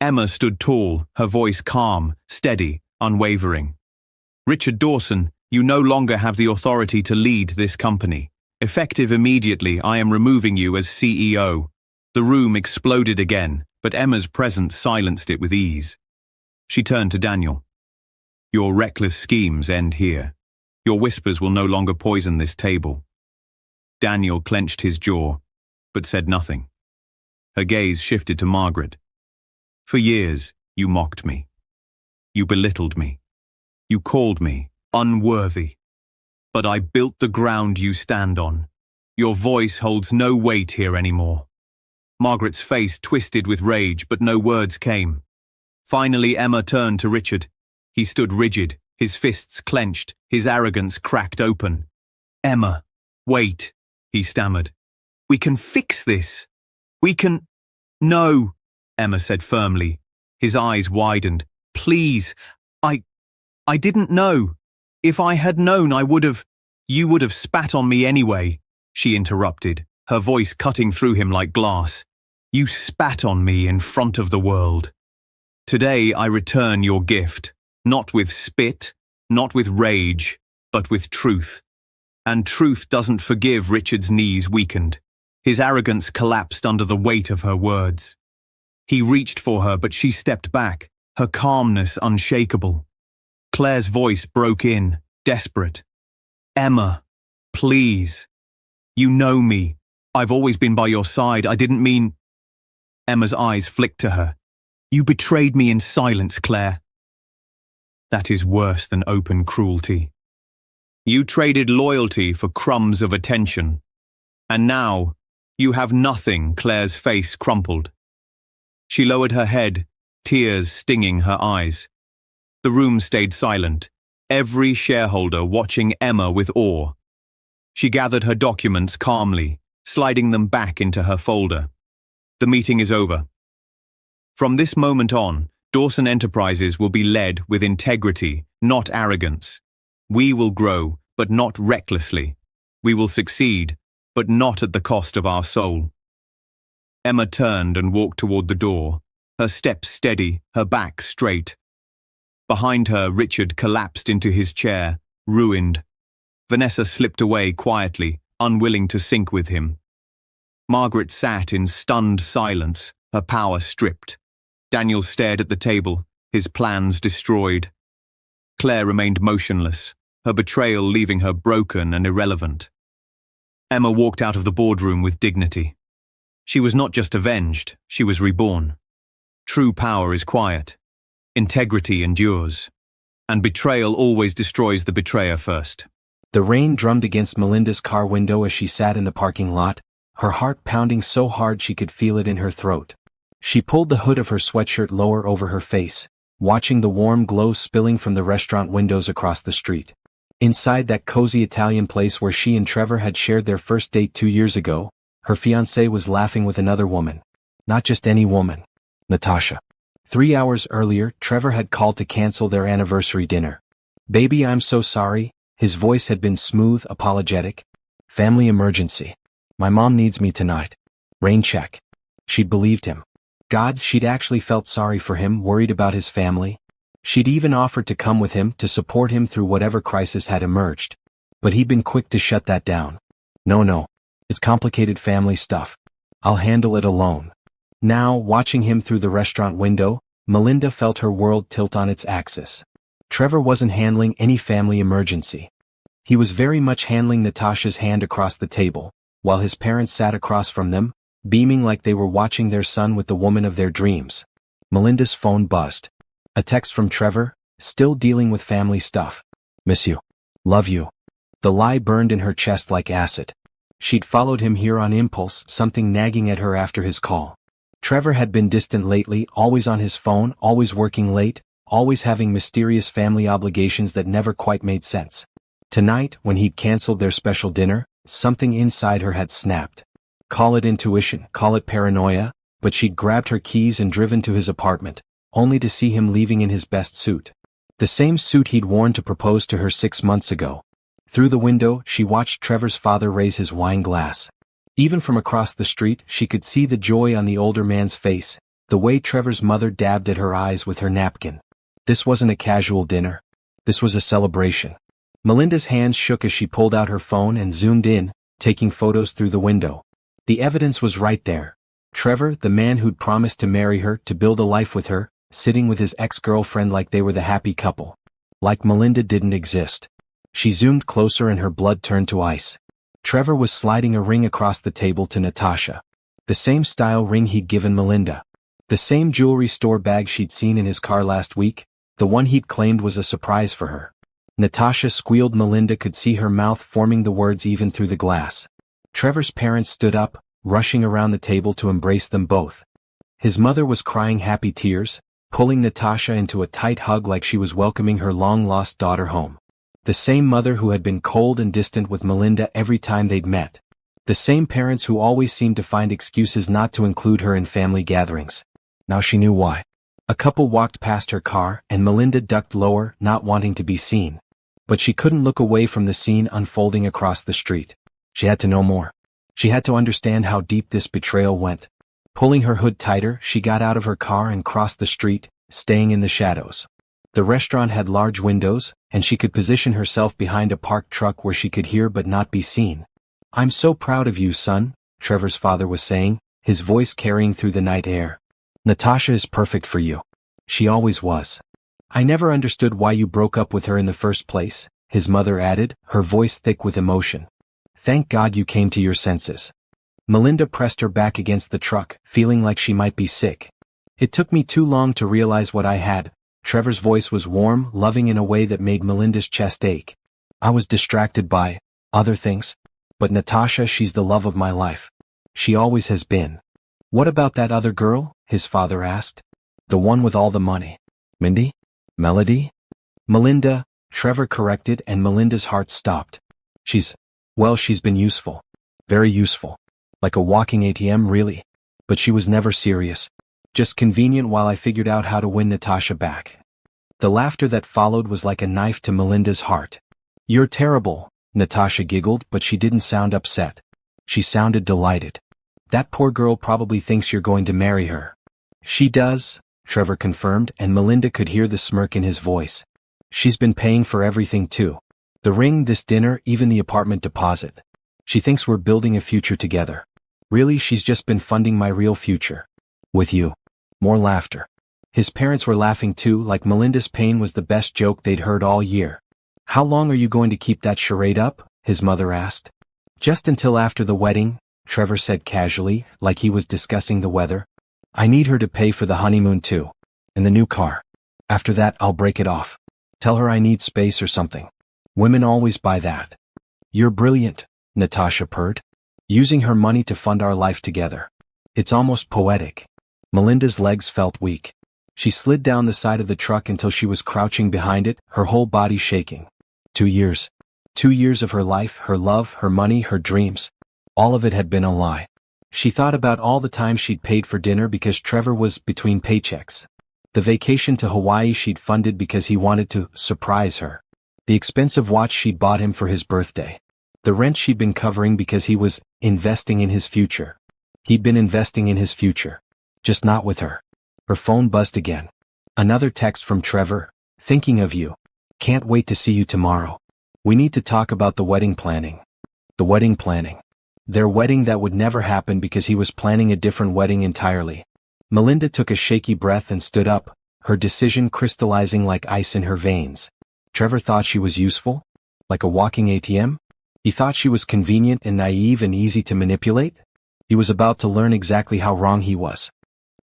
B: Emma stood tall, her voice calm, steady, unwavering. Richard Dawson, you no longer have the authority to lead this company. Effective immediately, I am removing you as CEO. The room exploded again, but Emma's presence silenced it with ease. She turned to Daniel. Your reckless schemes end here. Your whispers will no longer poison this table. Daniel clenched his jaw, but said nothing. Her gaze shifted to Margaret. For years, you mocked me. You belittled me. You called me unworthy. But I built the ground you stand on. Your voice holds no weight here anymore. Margaret's face twisted with rage, but no words came. Finally, Emma turned to Richard. He stood rigid, his fists clenched, his arrogance cracked open. Emma, wait, he stammered. We can fix this. We can… No, Emma said firmly. His eyes widened. Please, I didn't know. If I had known, You would have spat on me anyway, she interrupted, her voice cutting through him like glass. You spat on me in front of the world. Today I return your gift, not with spit, not with rage, but with truth. And truth doesn't forgive. Richard's knees weakened. His arrogance collapsed under the weight of her words. He reached for her, but she stepped back, her calmness unshakable. Claire's voice broke in, desperate. Emma, please. You know me. I've always been by your side. I didn't mean… Emma's eyes flicked to her. You betrayed me in silence, Claire. That is worse than open cruelty. You traded loyalty for crumbs of attention. And now, you have nothing. Claire's face crumpled. She lowered her head, tears stinging her eyes. The room stayed silent, every shareholder watching Emma with awe. She gathered her documents calmly, sliding them back into her folder. The meeting is over. From this moment on, Dawson Enterprises will be led with integrity, not arrogance. We will grow, but not recklessly. We will succeed, but not at the cost of our soul. Emma turned and walked toward the door, her steps steady, her back straight. Behind her, Richard collapsed into his chair, ruined. Vanessa slipped away quietly, unwilling to sink with him. Margaret sat in stunned silence, her power stripped. Daniel stared at the table, his plans destroyed. Claire remained motionless, her betrayal leaving her broken and irrelevant. Emma walked out of the boardroom with dignity. She was not just avenged, she was reborn. True power is quiet. Integrity endures. And betrayal always destroys the betrayer first.
C: The rain drummed against Melinda's car window as she sat in the parking lot, her heart pounding so hard she could feel it in her throat. She pulled the hood of her sweatshirt lower over her face, watching the warm glow spilling from the restaurant windows across the street. Inside that cozy Italian place where she and Trevor had shared their first date 2 years ago, her fiancé was laughing with another woman. Not just any woman. Natasha. 3 hours earlier, Trevor had called to cancel their anniversary dinner. Baby, I'm so sorry. His voice had been smooth, apologetic. Family emergency. My mom needs me tonight. Rain check. She'd believed him. God, she'd actually felt sorry for him, worried about his family. She'd even offered to come with him to support him through whatever crisis had emerged. But he'd been quick to shut that down. No. It's complicated family stuff. I'll handle it alone. Now, watching him through the restaurant window, Melinda felt her world tilt on its axis. Trevor wasn't handling any family emergency. He was very much handling Natasha's hand across the table, while his parents sat across from them, beaming like they were watching their son with the woman of their dreams. Melinda's phone buzzed. A text from Trevor, still dealing with family stuff. Miss you. Love you. The lie burned in her chest like acid. She'd followed him here on impulse, something nagging at her after his call. Trevor had been distant lately, always on his phone, always working late, always having mysterious family obligations that never quite made sense. Tonight, when he'd canceled their special dinner, something inside her had snapped. Call it intuition, call it paranoia, but she'd grabbed her keys and driven to his apartment, only to see him leaving in his best suit. The same suit he'd worn to propose to her 6 months ago. Through the window, she watched Trevor's father raise his wine glass. Even from across the street, she could see the joy on the older man's face, the way Trevor's mother dabbed at her eyes with her napkin. This wasn't a casual dinner. This was a celebration. Melinda's hands shook as she pulled out her phone and zoomed in, taking photos through the window. The evidence was right there. Trevor, the man who'd promised to marry her, to build a life with her, sitting with his ex-girlfriend like they were the happy couple. Like Melinda didn't exist. She zoomed closer and her blood turned to ice. Trevor was sliding a ring across the table to Natasha. The same style ring he'd given Melinda. The same jewelry store bag she'd seen in his car last week, the one he'd claimed was a surprise for her. Natasha squealed. Melinda could see her mouth forming the words even through the glass. Trevor's parents stood up, rushing around the table to embrace them both. His mother was crying happy tears, pulling Natasha into a tight hug like she was welcoming her long-lost daughter home. The same mother who had been cold and distant with Melinda every time they'd met. The same parents who always seemed to find excuses not to include her in family gatherings. Now she knew why. A couple walked past her car, and Melinda ducked lower, not wanting to be seen. But she couldn't look away from the scene unfolding across the street. She had to know more. She had to understand how deep this betrayal went. Pulling her hood tighter, she got out of her car and crossed the street, staying in the shadows. The restaurant had large windows, and she could position herself behind a parked truck where she could hear but not be seen. "I'm so proud of you, son," Trevor's father was saying, his voice carrying through the night air. "Natasha is perfect for you. She always was. I never understood why you broke up with her in the first place," his mother added, her voice thick with emotion. "Thank God you came to your senses." Melinda pressed her back against the truck, feeling like she might be sick. "It took me too long to realize what I had." Trevor's voice was warm, loving in a way that made Melinda's chest ache. "I was distracted by other things. But Natasha, she's the love of my life. She always has been." "What about that other girl?" his father asked. "The one with all the money. Mindy? Melody?" "Melinda," Trevor corrected, and Melinda's heart stopped. She's been useful. Very useful. Like a walking ATM, really. But she was never serious. Just convenient while I figured out how to win Natasha back." The laughter that followed was like a knife to Melinda's heart. "You're terrible," Natasha giggled, but she didn't sound upset. She sounded delighted. "That poor girl probably thinks you're going to marry her." "She does," Trevor confirmed, and Melinda could hear the smirk in his voice. "She's been paying for everything too. The ring, this dinner, even the apartment deposit. She thinks we're building a future together. Really, she's just been funding my real future. With you." More laughter. His parents were laughing too, like Melinda's pain was the best joke they'd heard all year. "How long are you going to keep that charade up?" his mother asked. "Just until after the wedding," Trevor said casually, like he was discussing the weather. "I need her to pay for the honeymoon too. And the new car. After that, I'll break it off. Tell her I need space or something. Women always buy that." "You're brilliant," Natasha purred. "Using her money to fund our life together. It's almost poetic." Melinda's legs felt weak. She slid down the side of the truck until she was crouching behind it, her whole body shaking. 2 years. 2 years of her life, her love, her money, her dreams. All of it had been a lie. She thought about all the time she'd paid for dinner because Trevor was between paychecks. The vacation to Hawaii she'd funded because he wanted to surprise her. The expensive watch she'd bought him for his birthday. The rent she'd been covering because he was investing in his future. He'd been investing in his future. Just not with her. Her phone buzzed again. Another text from Trevor. "Thinking of you. Can't wait to see you tomorrow. We need to talk about the wedding planning." The wedding planning. Their wedding that would never happen because he was planning a different wedding entirely. Melinda took a shaky breath and stood up, her decision crystallizing like ice in her veins. Trevor thought she was useful? Like a walking ATM? He thought she was convenient and naive and easy to manipulate? He was about to learn exactly how wrong he was.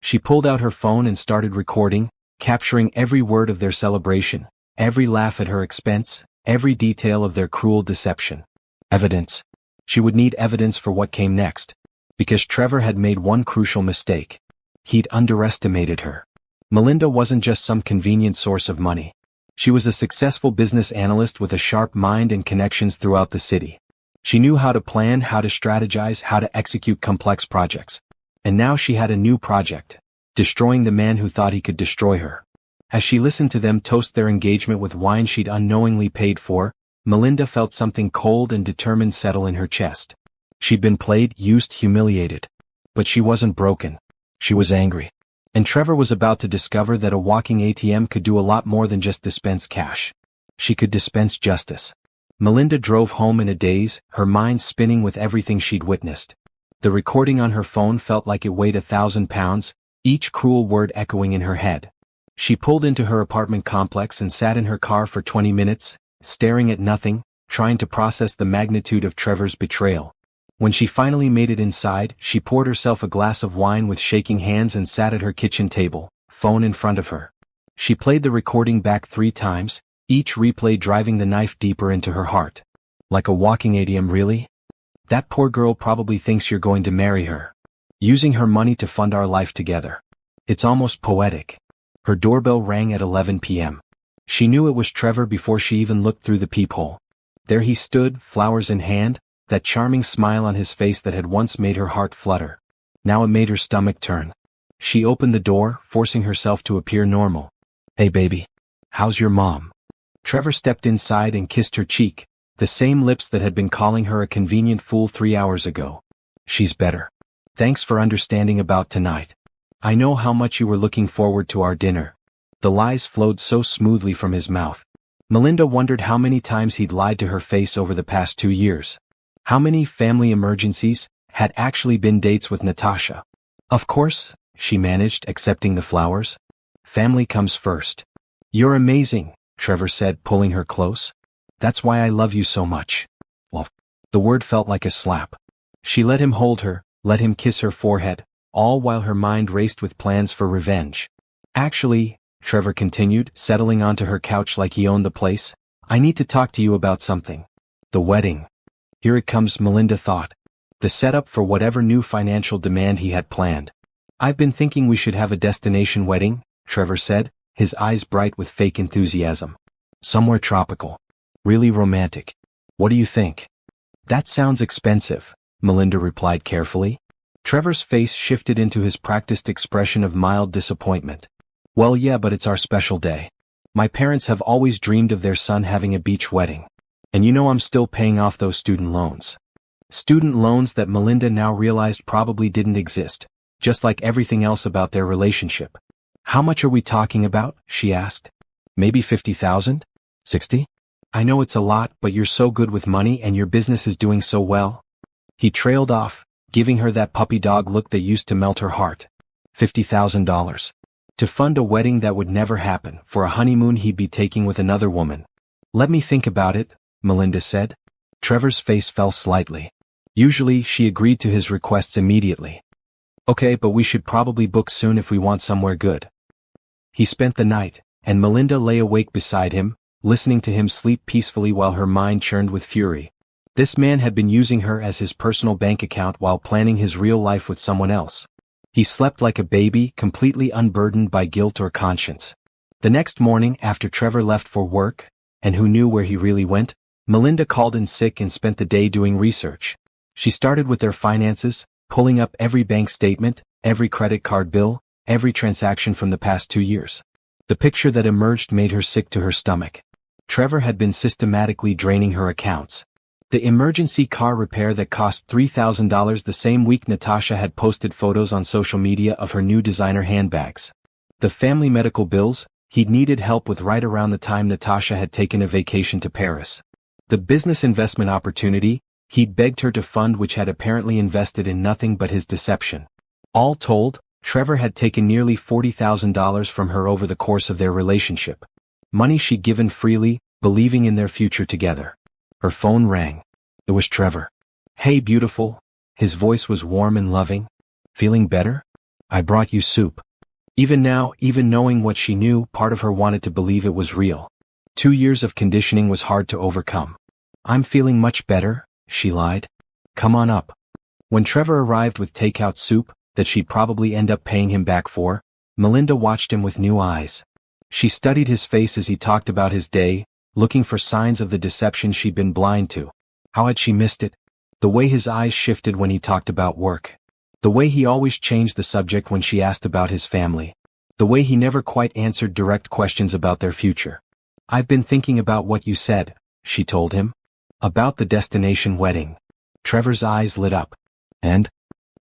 C: She pulled out her phone and started recording, capturing every word of their celebration, every laugh at her expense, every detail of their cruel deception. Evidence. She would need evidence for what came next. Because Trevor had made one crucial mistake. He'd underestimated her. Melinda wasn't just some convenient source of money. She was a successful business analyst with a sharp mind and connections throughout the city. She knew how to plan, how to strategize, how to execute complex projects. And now she had a new project, destroying the man who thought he could destroy her. As she listened to them toast their engagement with wine she'd unknowingly paid for, Melinda felt something cold and determined settle in her chest. She'd been played, used, humiliated. But she wasn't broken. She was angry. And Trevor was about to discover that a walking ATM could do a lot more than just dispense cash. She could dispense justice. Melinda drove home in a daze, her mind spinning with everything she'd witnessed. The recording on her phone felt like it weighed 1,000 pounds, each cruel word echoing in her head. She pulled into her apartment complex and sat in her car for 20 minutes, staring at nothing, trying to process the magnitude of Trevor's betrayal. When she finally made it inside, she poured herself a glass of wine with shaking hands and sat at her kitchen table, phone in front of her. She played the recording back 3 times, each replay driving the knife deeper into her heart. Like a walking ATM, really? That poor girl probably thinks you're going to marry her. Using her money to fund our life together. It's almost poetic. Her doorbell rang at 11 p.m. She knew it was Trevor before she even looked through the peephole. There he stood, flowers in hand, that charming smile on his face that had once made her heart flutter. Now it made her stomach turn. She opened the door, forcing herself to appear normal. Hey baby. How's your mom? Trevor stepped inside and kissed her cheek, the same lips that had been calling her a convenient fool 3 hours ago. She's better. Thanks for understanding about tonight. I know how much you were looking forward to our dinner. The lies flowed so smoothly from his mouth. Melinda wondered how many times he'd lied to her face over the past 2 years. How many family emergencies had actually been dates with Natasha? Of course, she managed, accepting the flowers. Family comes first. You're amazing, Trevor said, pulling her close. That's why I love you so much. Well, the word felt like a slap. She let him hold her, let him kiss her forehead, all while her mind raced with plans for revenge. Actually, Trevor continued, settling onto her couch like he owned the place, I need to talk to you about something. The wedding. Here it comes, Melinda thought. The setup for whatever new financial demand he had planned. I've been thinking we should have a destination wedding, Trevor said, his eyes bright with fake enthusiasm. Somewhere tropical. Really romantic. What do you think? That sounds expensive, Melinda replied carefully. Trevor's face shifted into his practiced expression of mild disappointment. Well, yeah, but it's our special day. My parents have always dreamed of their son having a beach wedding. And you know I'm still paying off those student loans. Student loans that Melinda now realized probably didn't exist, just like everything else about their relationship. How much are we talking about? She asked. Maybe 50,000? 60? I know it's a lot, but you're so good with money and your business is doing so well. He trailed off, giving her that puppy dog look that used to melt her heart. $50,000. To fund a wedding that would never happen, for a honeymoon he'd be taking with another woman. Let me think about it, Melinda said. Trevor's face fell slightly. Usually, she agreed to his requests immediately. Okay, but we should probably book soon if we want somewhere good. He spent the night, and Melinda lay awake beside him, listening to him sleep peacefully while her mind churned with fury. This man had been using her as his personal bank account while planning his real life with someone else. He slept like a baby, completely unburdened by guilt or conscience. The next morning, after Trevor left for work, and who knew where he really went, Melinda called in sick and spent the day doing research. She started with their finances, pulling up every bank statement, every credit card bill, every transaction from the past 2 years. The picture that emerged made her sick to her stomach. Trevor had been systematically draining her accounts. The emergency car repair that cost $3,000 the same week Natasha had posted photos on social media of her new designer handbags. The family medical bills, he'd needed help with right around the time Natasha had taken a vacation to Paris. The business investment opportunity, he'd begged her to fund which had apparently invested in nothing but his deception. All told, Trevor had taken nearly $40,000 from her over the course of their relationship. Money she'd given freely, believing in their future together. Her phone rang. It was Trevor. Hey beautiful. His voice was warm and loving. Feeling better? I brought you soup. Even now, even knowing what she knew, part of her wanted to believe it was real. 2 years of conditioning was hard to overcome. I'm feeling much better, she lied. Come on up. When Trevor arrived with takeout soup, that she'd probably end up paying him back for, Melinda watched him with new eyes. She studied his face as he talked about his day, looking for signs of the deception she'd been blind to. How had she missed it? The way his eyes shifted when he talked about work. The way he always changed the subject when she asked about his family. The way he never quite answered direct questions about their future. I've been thinking about what you said, she told him. About the destination wedding. Trevor's eyes lit up. And?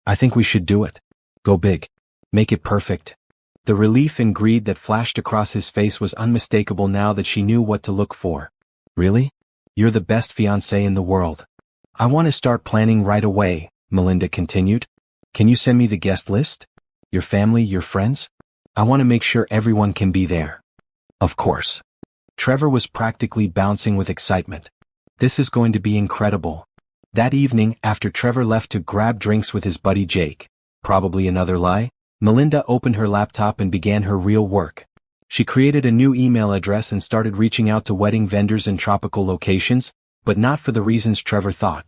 C: I think we should do it. Go big. Make it perfect. The relief and greed that flashed across his face was unmistakable now that she knew what to look for. Really? You're the best fiancé in the world. I want to start planning right away, Melinda continued. Can you send me the guest list? Your family, your friends? I want to make sure everyone can be there. Of course. Trevor was practically bouncing with excitement. This is going to be incredible. That evening, after Trevor left to grab drinks with his buddy Jake, probably another lie, Melinda opened her laptop and began her real work. She created a new email address and started reaching out to wedding vendors in tropical locations, but not for the reasons Trevor thought.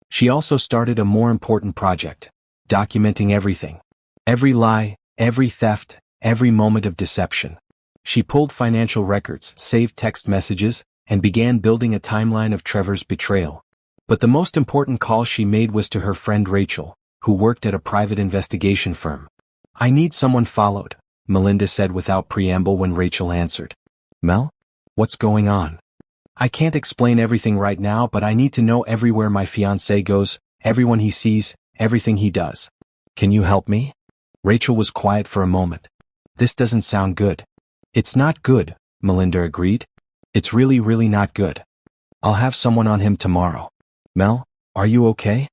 C: She also started a more important project, documenting everything. Every lie, every theft, every moment of deception. She pulled financial records, saved text messages, and began building a timeline of Trevor's betrayal. But the most important call she made was to her friend Rachel, who worked at a private investigation firm. "I need someone followed," Melinda said without preamble when Rachel answered. "Mel? What's going on?" "I can't explain everything right now, but I need to know everywhere my fiancé goes, everyone he sees, everything he does. Can you help me?" Rachel was quiet for a moment. "This doesn't sound good." "It's not good," Melinda agreed. "It's really not good. I'll have someone on him tomorrow." "Mel, are you okay?"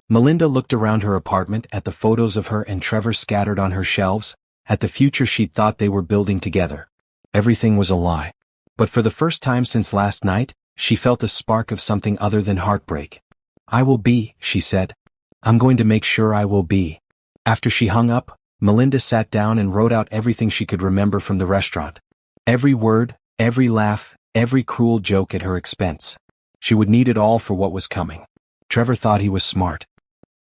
C: Melinda looked around her apartment at the photos of her and Trevor scattered on her shelves, at the future she'd thought they were building together. Everything was a lie. But for the first time since last night, she felt a spark of something other than heartbreak. "I will be," she said. "I'm going to make sure I will be." After she hung up, Melinda sat down and wrote out everything she could remember from the restaurant. Every word, every laugh, every cruel joke at her expense. She would need it all for what was coming. Trevor thought he was smart.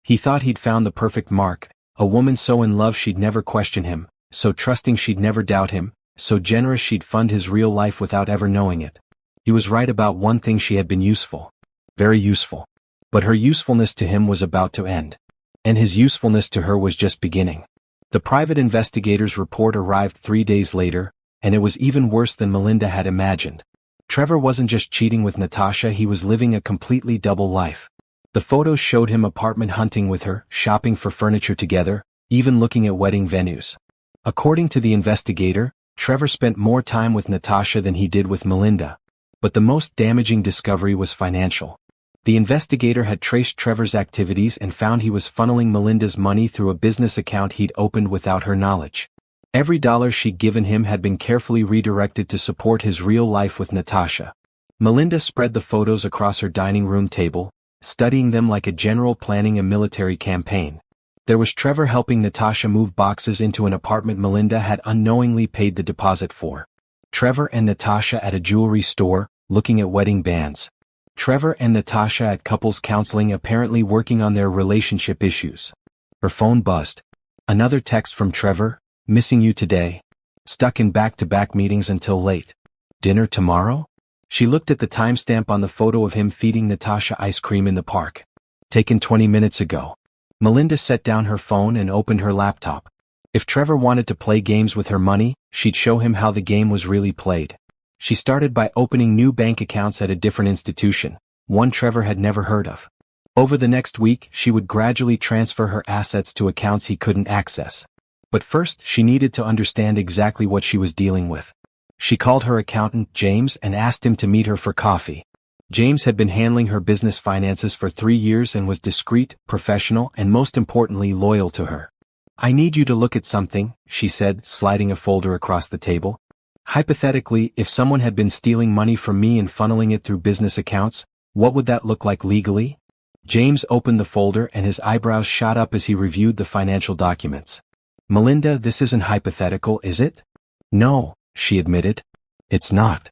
C: He thought he'd found the perfect mark, a woman so in love she'd never question him, so trusting she'd never doubt him, so generous she'd fund his real life without ever knowing it. He was right about one thing: she had been useful. Very useful. But her usefulness to him was about to end. And his usefulness to her was just beginning. The private investigator's report arrived 3 days later, and it was even worse than Melinda had imagined. Trevor wasn't just cheating with Natasha, he was living a completely double life. The photos showed him apartment hunting with her, shopping for furniture together, even looking at wedding venues. According to the investigator, Trevor spent more time with Natasha than he did with Melinda. But the most damaging discovery was financial. The investigator had traced Trevor's activities and found he was funneling Melinda's money through a business account he'd opened without her knowledge. Every dollar she'd given him had been carefully redirected to support his real life with Natasha. Melinda spread the photos across her dining room table, studying them like a general planning a military campaign. There was Trevor helping Natasha move boxes into an apartment Melinda had unknowingly paid the deposit for. Trevor and Natasha at a jewelry store, looking at wedding bands. Trevor and Natasha at couples counseling, apparently working on their relationship issues. Her phone buzzed. Another text from Trevor: "Missing you today. Stuck in back-to-back meetings until late. Dinner tomorrow?" She looked at the timestamp on the photo of him feeding Natasha ice cream in the park. Taken 20 minutes ago. Melinda set down her phone and opened her laptop. If Trevor wanted to play games with her money, she'd show him how the game was really played. She started by opening new bank accounts at a different institution, one Trevor had never heard of. Over the next week, she would gradually transfer her assets to accounts he couldn't access. But first, she needed to understand exactly what she was dealing with. She called her accountant, James, and asked him to meet her for coffee. James had been handling her business finances for 3 years and was discreet, professional, and most importantly, loyal to her. "I need you to look at something," she said, sliding a folder across the table. "Hypothetically, if someone had been stealing money from me and funneling it through business accounts, what would that look like legally?" James opened the folder and his eyebrows shot up as he reviewed the financial documents. "Melinda, this isn't hypothetical, is it?" "No," she admitted. "It's not.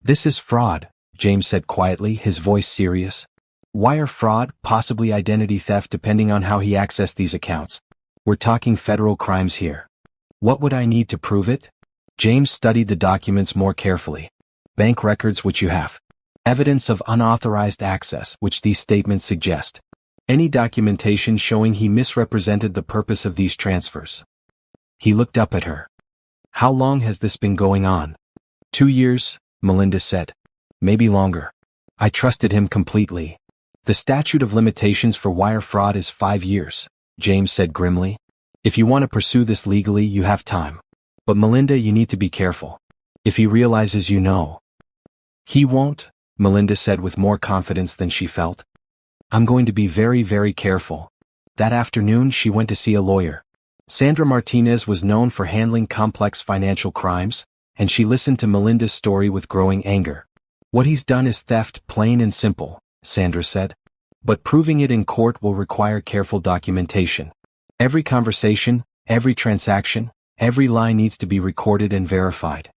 C: This is fraud," James said quietly, his voice serious. "Wire fraud, possibly identity theft depending on how he accessed these accounts. We're talking federal crimes here." "What would I need to prove it?" James studied the documents more carefully. "Bank records, which you have. Evidence of unauthorized access, which these statements suggest. Any documentation showing he misrepresented the purpose of these transfers." He looked up at her. "How long has this been going on?" 2 years, Melinda said. "Maybe longer. I trusted him completely." "The statute of limitations for wire fraud is 5 years, James said grimly. "If you want to pursue this legally, you have time. But Melinda, you need to be careful. If he realizes you know." "He won't," Melinda said with more confidence than she felt. "I'm going to be very, very careful." That afternoon, she went to see a lawyer. Sandra Martinez was known for handling complex financial crimes, and she listened to Melinda's story with growing anger. "What he's done is theft, plain and simple," Sandra said. But proving it in court will require careful documentation. Every conversation, every transaction, every lie needs to be recorded and verified.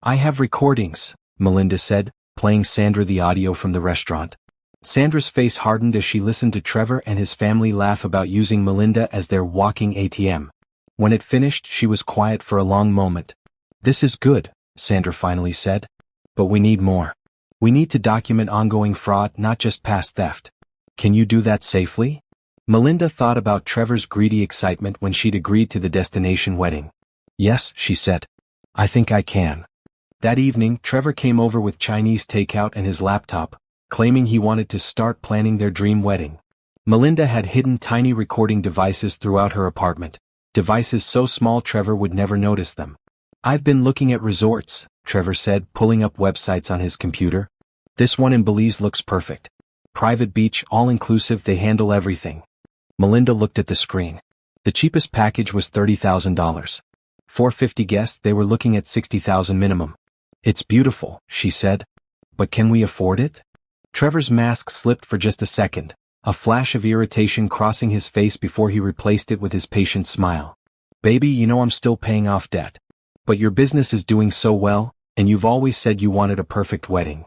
C: I have recordings, Melinda said, playing Sandra the audio from the restaurant. Sandra's face hardened as she listened to Trevor and his family laugh about using Melinda as their walking ATM. When it finished, she was quiet for a long moment. This is good, Sandra finally said. But we need more. We need to document ongoing fraud, not just past theft. Can you do that safely? Melinda thought about Trevor's greedy excitement when she'd agreed to the destination wedding. Yes, she said. I think I can. That evening, Trevor came over with Chinese takeout and his laptop, claiming he wanted to start planning their dream wedding. Melinda had hidden tiny recording devices throughout her apartment, devices so small Trevor would never notice them. I've been looking at resorts, Trevor said, pulling up websites on his computer. This one in Belize looks perfect. Private beach, all-inclusive, they handle everything. Melinda looked at the screen. The cheapest package was $30,000. For 50 guests, they were looking at $60,000 minimum. It's beautiful, she said. But can we afford it? Trevor's mask slipped for just a second, a flash of irritation crossing his face before he replaced it with his patient smile. Baby, you know I'm still paying off debt. But your business is doing so well, and you've always said you wanted a perfect wedding.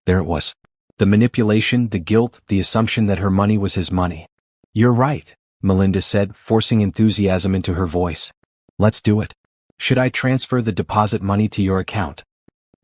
C: There it was. The manipulation, the guilt, the assumption that her money was his money. You're right, Melinda said, forcing enthusiasm into her voice. Let's do it. Should I transfer the deposit money to your account?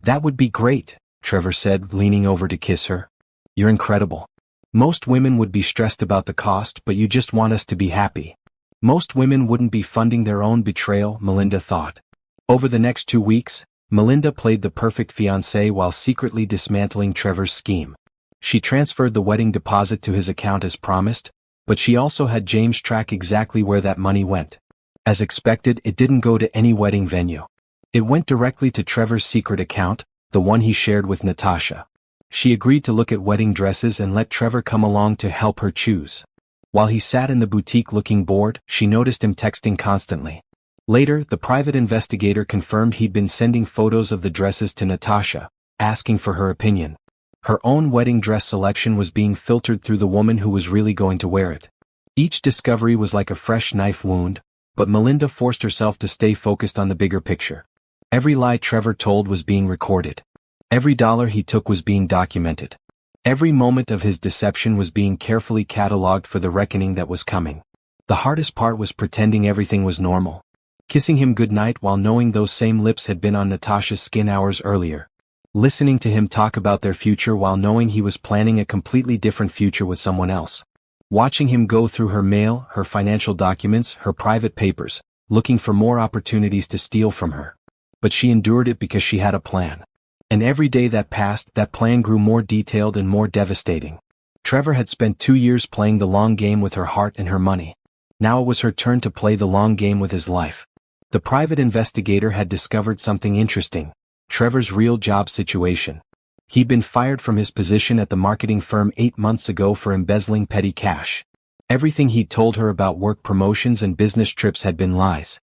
C: That would be great, Trevor said, leaning over to kiss her. You're incredible. Most women would be stressed about the cost, but you just want us to be happy. Most women wouldn't be funding their own betrayal, Melinda thought. Over the next 2 weeks, Melinda played the perfect fiancée while secretly dismantling Trevor's scheme. She transferred the wedding deposit to his account as promised, but she also had James track exactly where that money went. As expected, it didn't go to any wedding venue. It went directly to Trevor's secret account, the one he shared with Natasha. She agreed to look at wedding dresses and let Trevor come along to help her choose. While he sat in the boutique looking bored, she noticed him texting constantly. Later, the private investigator confirmed he'd been sending photos of the dresses to Natasha, asking for her opinion. Her own wedding dress selection was being filtered through the woman who was really going to wear it. Each discovery was like a fresh knife wound, but Melinda forced herself to stay focused on the bigger picture. Every lie Trevor told was being recorded. Every dollar he took was being documented. Every moment of his deception was being carefully catalogued for the reckoning that was coming. The hardest part was pretending everything was normal. Kissing him goodnight while knowing those same lips had been on Natasha's skin hours earlier. Listening to him talk about their future while knowing he was planning a completely different future with someone else. Watching him go through her mail, her financial documents, her private papers, looking for more opportunities to steal from her. But she endured it because she had a plan. And every day that passed, that plan grew more detailed and more devastating. Trevor had spent 2 years playing the long game with her heart and her money. Now it was her turn to play the long game with his life. The private investigator had discovered something interesting. Trevor's real job situation. He'd been fired from his position at the marketing firm 8 months ago for embezzling petty cash. Everything he'd told her about work promotions and business trips had been lies.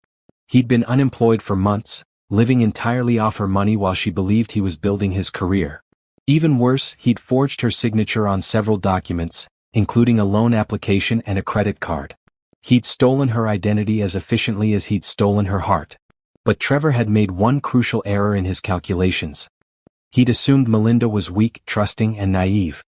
C: He'd been unemployed for months, living entirely off her money while she believed he was building his career. Even worse, he'd forged her signature on several documents, including a loan application and a credit card. He'd stolen her identity as efficiently as he'd stolen her heart. But Trevor had made one crucial error in his calculations. He'd assumed Melinda was weak, trusting, and naive.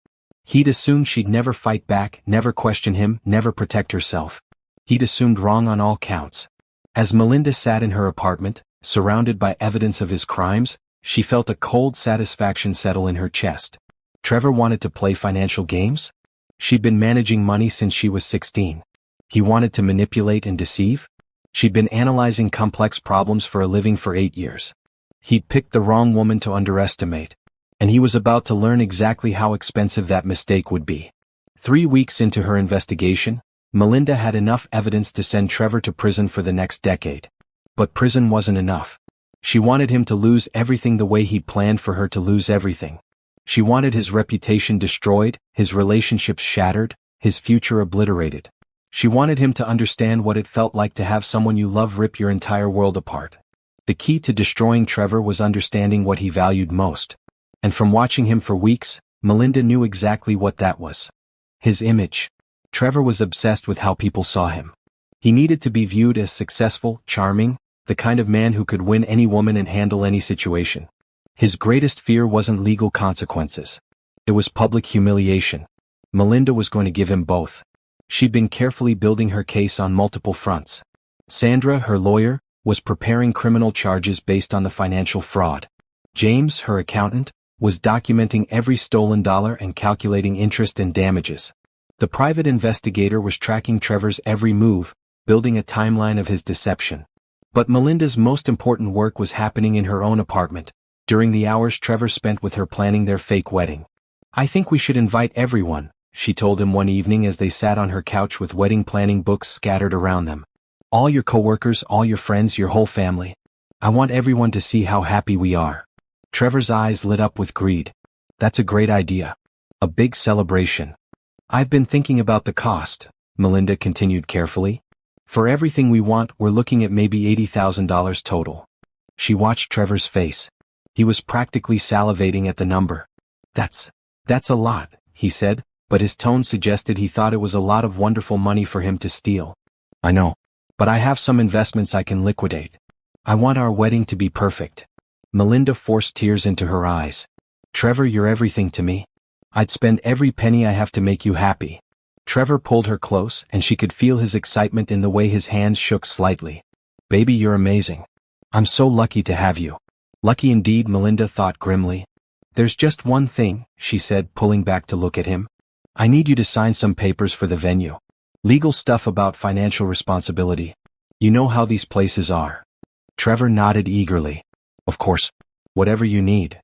C: He'd assumed she'd never fight back, never question him, never protect herself. He'd assumed wrong on all counts. As Melinda sat in her apartment, surrounded by evidence of his crimes, she felt a cold satisfaction settle in her chest. Trevor wanted to play financial games? She'd been managing money since she was 16. He wanted to manipulate and deceive? She'd been analyzing complex problems for a living for 8 years. He'd picked the wrong woman to underestimate. And he was about to learn exactly how expensive that mistake would be. 3 weeks into her investigation, Melinda had enough evidence to send Trevor to prison for the next decade. But prison wasn't enough. She wanted him to lose everything the way he'd planned for her to lose everything. She wanted his reputation destroyed, his relationships shattered, his future obliterated. She wanted him to understand what it felt like to have someone you love rip your entire world apart. The key to destroying Trevor was understanding what he valued most. And from watching him for weeks, Melinda knew exactly what that was. His image. Trevor was obsessed with how people saw him. He needed to be viewed as successful, charming, the kind of man who could win any woman and handle any situation. His greatest fear wasn't legal consequences. It was public humiliation. Melinda was going to give him both. She'd been carefully building her case on multiple fronts. Sandra, her lawyer, was preparing criminal charges based on the financial fraud. James, her accountant, was documenting every stolen dollar and calculating interest and damages. The private investigator was tracking Trevor's every move, building a timeline of his deception. But Melinda's most important work was happening in her own apartment, during the hours Trevor spent with her planning their fake wedding. "I think we should invite everyone," she told him one evening as they sat on her couch with wedding planning books scattered around them. "All your coworkers, all your friends, your whole family. I want everyone to see how happy we are." Trevor's eyes lit up with greed. "That's a great idea. A big celebration." "I've been thinking about the cost," Melinda continued carefully. "For everything we want, we're looking at maybe $80,000 total." She watched Trevor's face. He was practically salivating at the number. That's a lot," he said, but his tone suggested he thought it was a lot of wonderful money for him to steal. "I know. But I have some investments I can liquidate. I want our wedding to be perfect." Melinda forced tears into her eyes. "Trevor, you're everything to me. I'd spend every penny I have to make you happy." Trevor pulled her close, and she could feel his excitement in the way his hands shook slightly. "Baby, you're amazing. I'm so lucky to have you." Lucky indeed, Melinda thought grimly. "There's just one thing," she said, pulling back to look at him. "I need you to sign some papers for the venue. Legal stuff about financial responsibility. You know how these places are." Trevor nodded eagerly. "Of course. Whatever you need."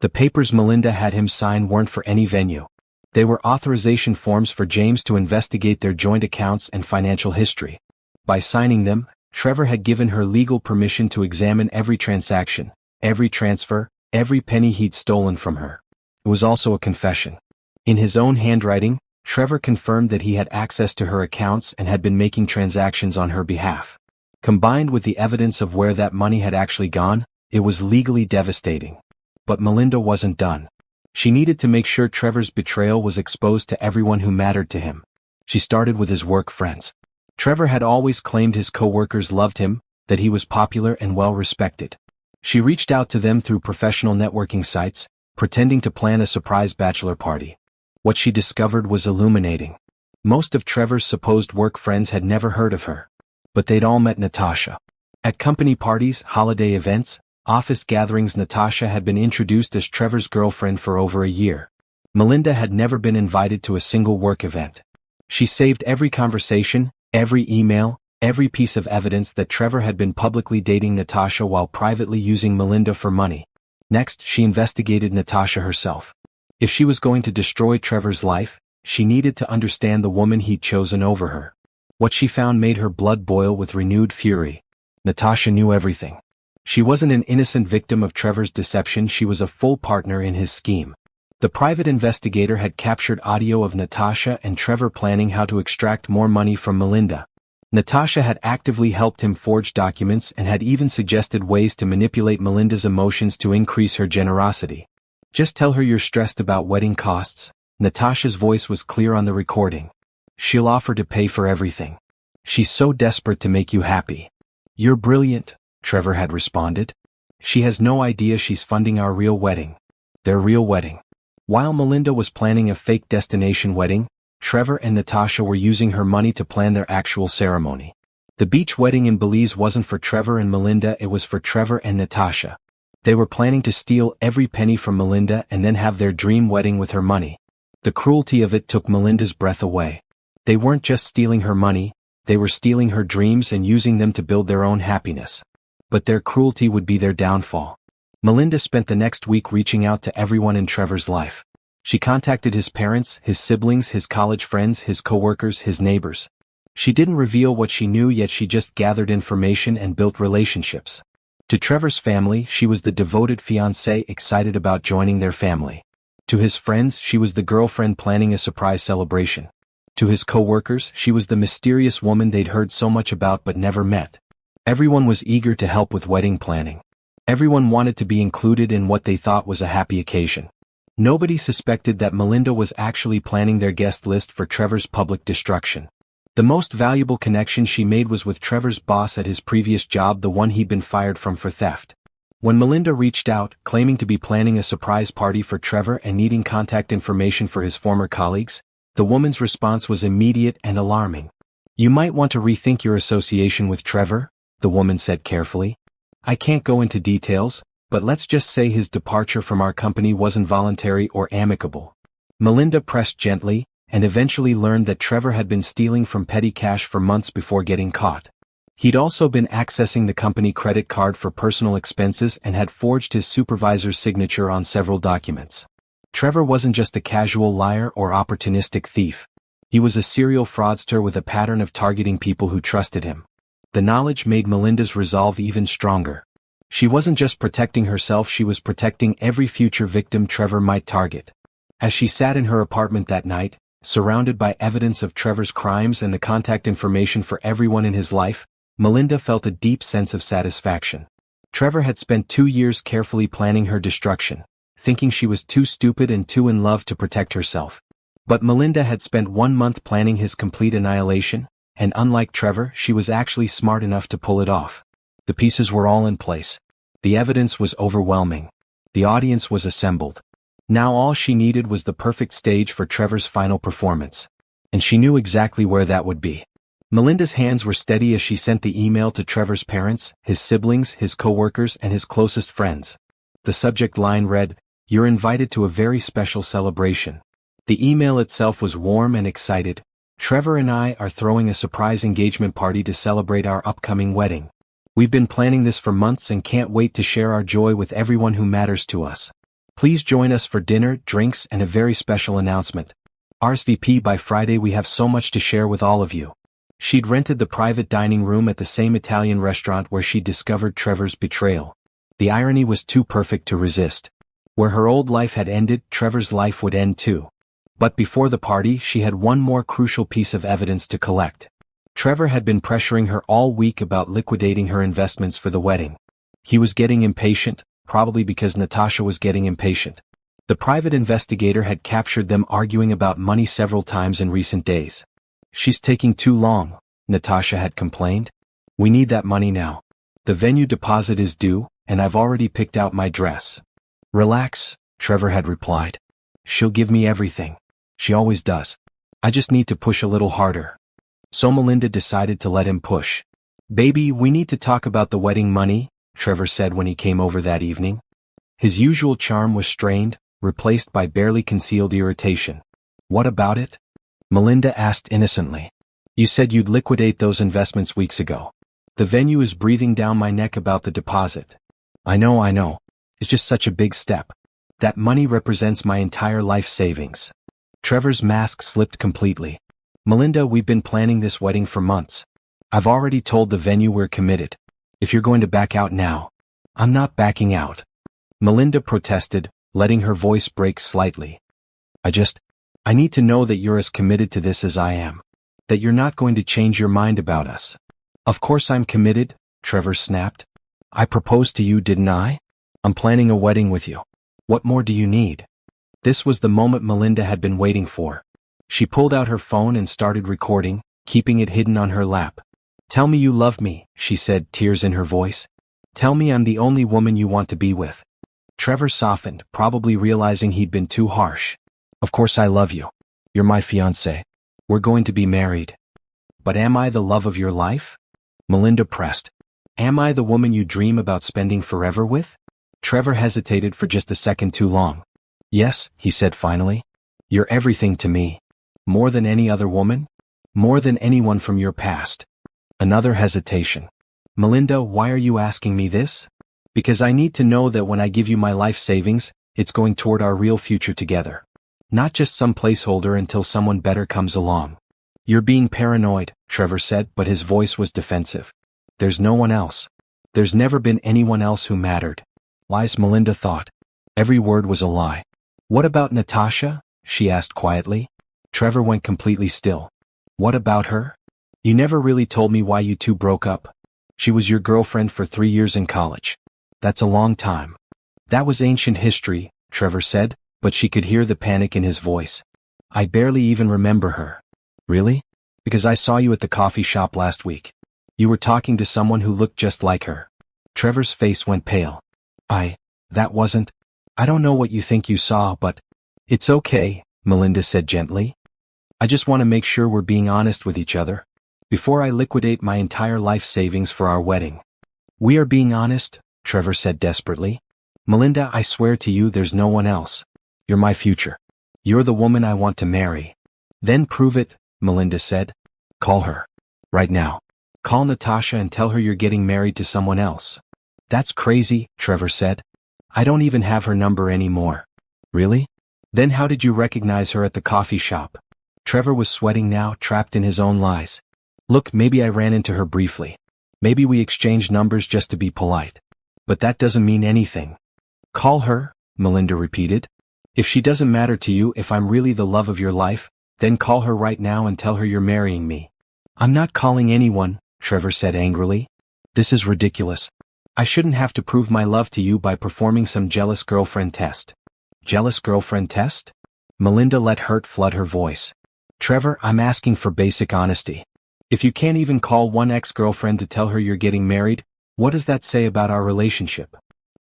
C: The papers Melinda had him sign weren't for any venue. They were authorization forms for James to investigate their joint accounts and financial history. By signing them, Trevor had given her legal permission to examine every transaction, every transfer, every penny he'd stolen from her. It was also a confession. In his own handwriting, Trevor confirmed that he had access to her accounts and had been making transactions on her behalf. Combined with the evidence of where that money had actually gone, it was legally devastating. But Melinda wasn't done. She needed to make sure Trevor's betrayal was exposed to everyone who mattered to him. She started with his work friends. Trevor had always claimed his co-workers loved him, that he was popular and well-respected. She reached out to them through professional networking sites, pretending to plan a surprise bachelor party. What she discovered was illuminating. Most of Trevor's supposed work friends had never heard of her. But they'd all met Natasha. At company parties, holiday events, office gatherings, Natasha had been introduced as Trevor's girlfriend for over a year. Melinda had never been invited to a single work event. She saved every conversation, every email, every piece of evidence that Trevor had been publicly dating Natasha while privately using Melinda for money. Next, she investigated Natasha herself. If she was going to destroy Trevor's life, she needed to understand the woman he'd chosen over her. What she found made her blood boil with renewed fury. Natasha knew everything. She wasn't an innocent victim of Trevor's deception, she was a full partner in his scheme. The private investigator had captured audio of Natasha and Trevor planning how to extract more money from Melinda. Natasha had actively helped him forge documents and had even suggested ways to manipulate Melinda's emotions to increase her generosity. "Just tell her you're stressed about wedding costs." Natasha's voice was clear on the recording. "She'll offer to pay for everything. She's so desperate to make you happy." "You're brilliant," Trevor had responded. "She has no idea she's funding our real wedding." Their real wedding. While Melinda was planning a fake destination wedding, Trevor and Natasha were using her money to plan their actual ceremony. The beach wedding in Belize wasn't for Trevor and Melinda, it was for Trevor and Natasha. They were planning to steal every penny from Melinda and then have their dream wedding with her money. The cruelty of it took Melinda's breath away. They weren't just stealing her money, they were stealing her dreams and using them to build their own happiness. But their cruelty would be their downfall. Melinda spent the next week reaching out to everyone in Trevor's life. She contacted his parents, his siblings, his college friends, his coworkers, his neighbors. She didn't reveal what she knew, yet she just gathered information and built relationships. To Trevor's family, she was the devoted fiancée excited about joining their family. To his friends, she was the girlfriend planning a surprise celebration. To his co-workers, she was the mysterious woman they'd heard so much about but never met. Everyone was eager to help with wedding planning. Everyone wanted to be included in what they thought was a happy occasion. Nobody suspected that Melinda was actually planning their guest list for Trevor's public destruction. The most valuable connection she made was with Trevor's boss at his previous job, the one he'd been fired from for theft. When Melinda reached out, claiming to be planning a surprise party for Trevor and needing contact information for his former colleagues, the woman's response was immediate and alarming. "You might want to rethink your association with Trevor," the woman said carefully. "I can't go into details, but let's just say his departure from our company wasn't voluntary or amicable." Melinda pressed gently, and eventually learned that Trevor had been stealing from petty cash for months before getting caught. He'd also been accessing the company credit card for personal expenses and had forged his supervisor's signature on several documents. Trevor wasn't just a casual liar or opportunistic thief. He was a serial fraudster with a pattern of targeting people who trusted him. The knowledge made Melinda's resolve even stronger. She wasn't just protecting herself, she was protecting every future victim Trevor might target. As she sat in her apartment that night, surrounded by evidence of Trevor's crimes and the contact information for everyone in his life, Melinda felt a deep sense of satisfaction. Trevor had spent 2 years carefully planning her destruction, thinking she was too stupid and too in love to protect herself. But Melinda had spent 1 month planning his complete annihilation, and unlike Trevor, she was actually smart enough to pull it off. The pieces were all in place. The evidence was overwhelming. The audience was assembled. Now all she needed was the perfect stage for Trevor's final performance. And she knew exactly where that would be. Melinda's hands were steady as she sent the email to Trevor's parents, his siblings, his co-workers, and his closest friends. The subject line read, "You're invited to a very special celebration." The email itself was warm and excited. "Trevor and I are throwing a surprise engagement party to celebrate our upcoming wedding. We've been planning this for months and can't wait to share our joy with everyone who matters to us. Please join us for dinner, drinks, and a very special announcement. RSVP by Friday. We have so much to share with all of you." She'd rented the private dining room at the same Italian restaurant where she'd discovered Trevor's betrayal. The irony was too perfect to resist. Where her old life had ended, Trevor's life would end too. But before the party, she had one more crucial piece of evidence to collect. Trevor had been pressuring her all week about liquidating her investments for the wedding. He was getting impatient, probably because Natasha was getting impatient. The private investigator had captured them arguing about money several times in recent days. "She's taking too long," Natasha had complained. "We need that money now. The venue deposit is due, and I've already picked out my dress." "Relax," Trevor had replied. "She'll give me everything. She always does. I just need to push a little harder." So Melinda decided to let him push. "Baby, we need to talk about the wedding money," Trevor said when he came over that evening. His usual charm was strained, replaced by barely concealed irritation. "What about it?" Melinda asked innocently. "You said you'd liquidate those investments weeks ago. The venue is breathing down my neck about the deposit." I know. It's just such a big step. That money represents my entire life savings." Trevor's mask slipped completely. "Melinda, we've been planning this wedding for months. I've already told the venue we're committed. If you're going to back out now." "I'm not backing out," Melinda protested, letting her voice break slightly. I need to know that you're as committed to this as I am. That you're not going to change your mind about us." "Of course I'm committed," Trevor snapped. "I proposed to you, didn't I? I'm planning a wedding with you. What more do you need?" This was the moment Melinda had been waiting for. She pulled out her phone and started recording, keeping it hidden on her lap. "Tell me you love me," she said, tears in her voice. "Tell me I'm the only woman you want to be with." Trevor softened, probably realizing he'd been too harsh. "Of course I love you. You're my fiancé. We're going to be married." "But am I the love of your life?" Melinda pressed. "Am I the woman you dream about spending forever with?" Trevor hesitated for just a second too long. "Yes," he said finally. "You're everything to me. More than any other woman. More than anyone from your past." Another hesitation. "Melinda, why are you asking me this?" "Because I need to know that when I give you my life savings, it's going toward our real future together. Not just some placeholder until someone better comes along." "You're being paranoid," Trevor said, but his voice was defensive. "There's no one else. There's never been anyone else who mattered." Lies, Melinda thought. Every word was a lie. "What about Natasha?" she asked quietly. Trevor went completely still. "What about her? You never really told me why you two broke up. She was your girlfriend for 3 years in college. That's a long time." "That was ancient history," Trevor said. but she could hear the panic in his voice. I barely even remember her. Really? Because I saw you at the coffee shop last week. You were talking to someone who looked just like her. Trevor's face went pale. That wasn't. I don't know what you think you saw, but it's okay, Melinda said gently. I just want to make sure we're being honest with each other before I liquidate my entire life savings for our wedding. We are being honest, Trevor said desperately. Melinda, I swear to you there's no one else. You're my future. You're the woman I want to marry. Then prove it, Melinda said. Call her. Right now. Call Natasha and tell her you're getting married to someone else. That's crazy, Trevor said. I don't even have her number anymore. Really? Then how did you recognize her at the coffee shop? Trevor was sweating now, trapped in his own lies. Look, maybe I ran into her briefly. Maybe we exchanged numbers just to be polite. But that doesn't mean anything. Call her, Melinda repeated. If she doesn't matter to you, if I'm really the love of your life, then call her right now and tell her you're marrying me. I'm not calling anyone, Trevor said angrily. This is ridiculous. I shouldn't have to prove my love to you by performing some jealous girlfriend test. Jealous girlfriend test? Melinda let hurt flood her voice. Trevor, I'm asking for basic honesty. If you can't even call one ex-girlfriend to tell her you're getting married, what does that say about our relationship?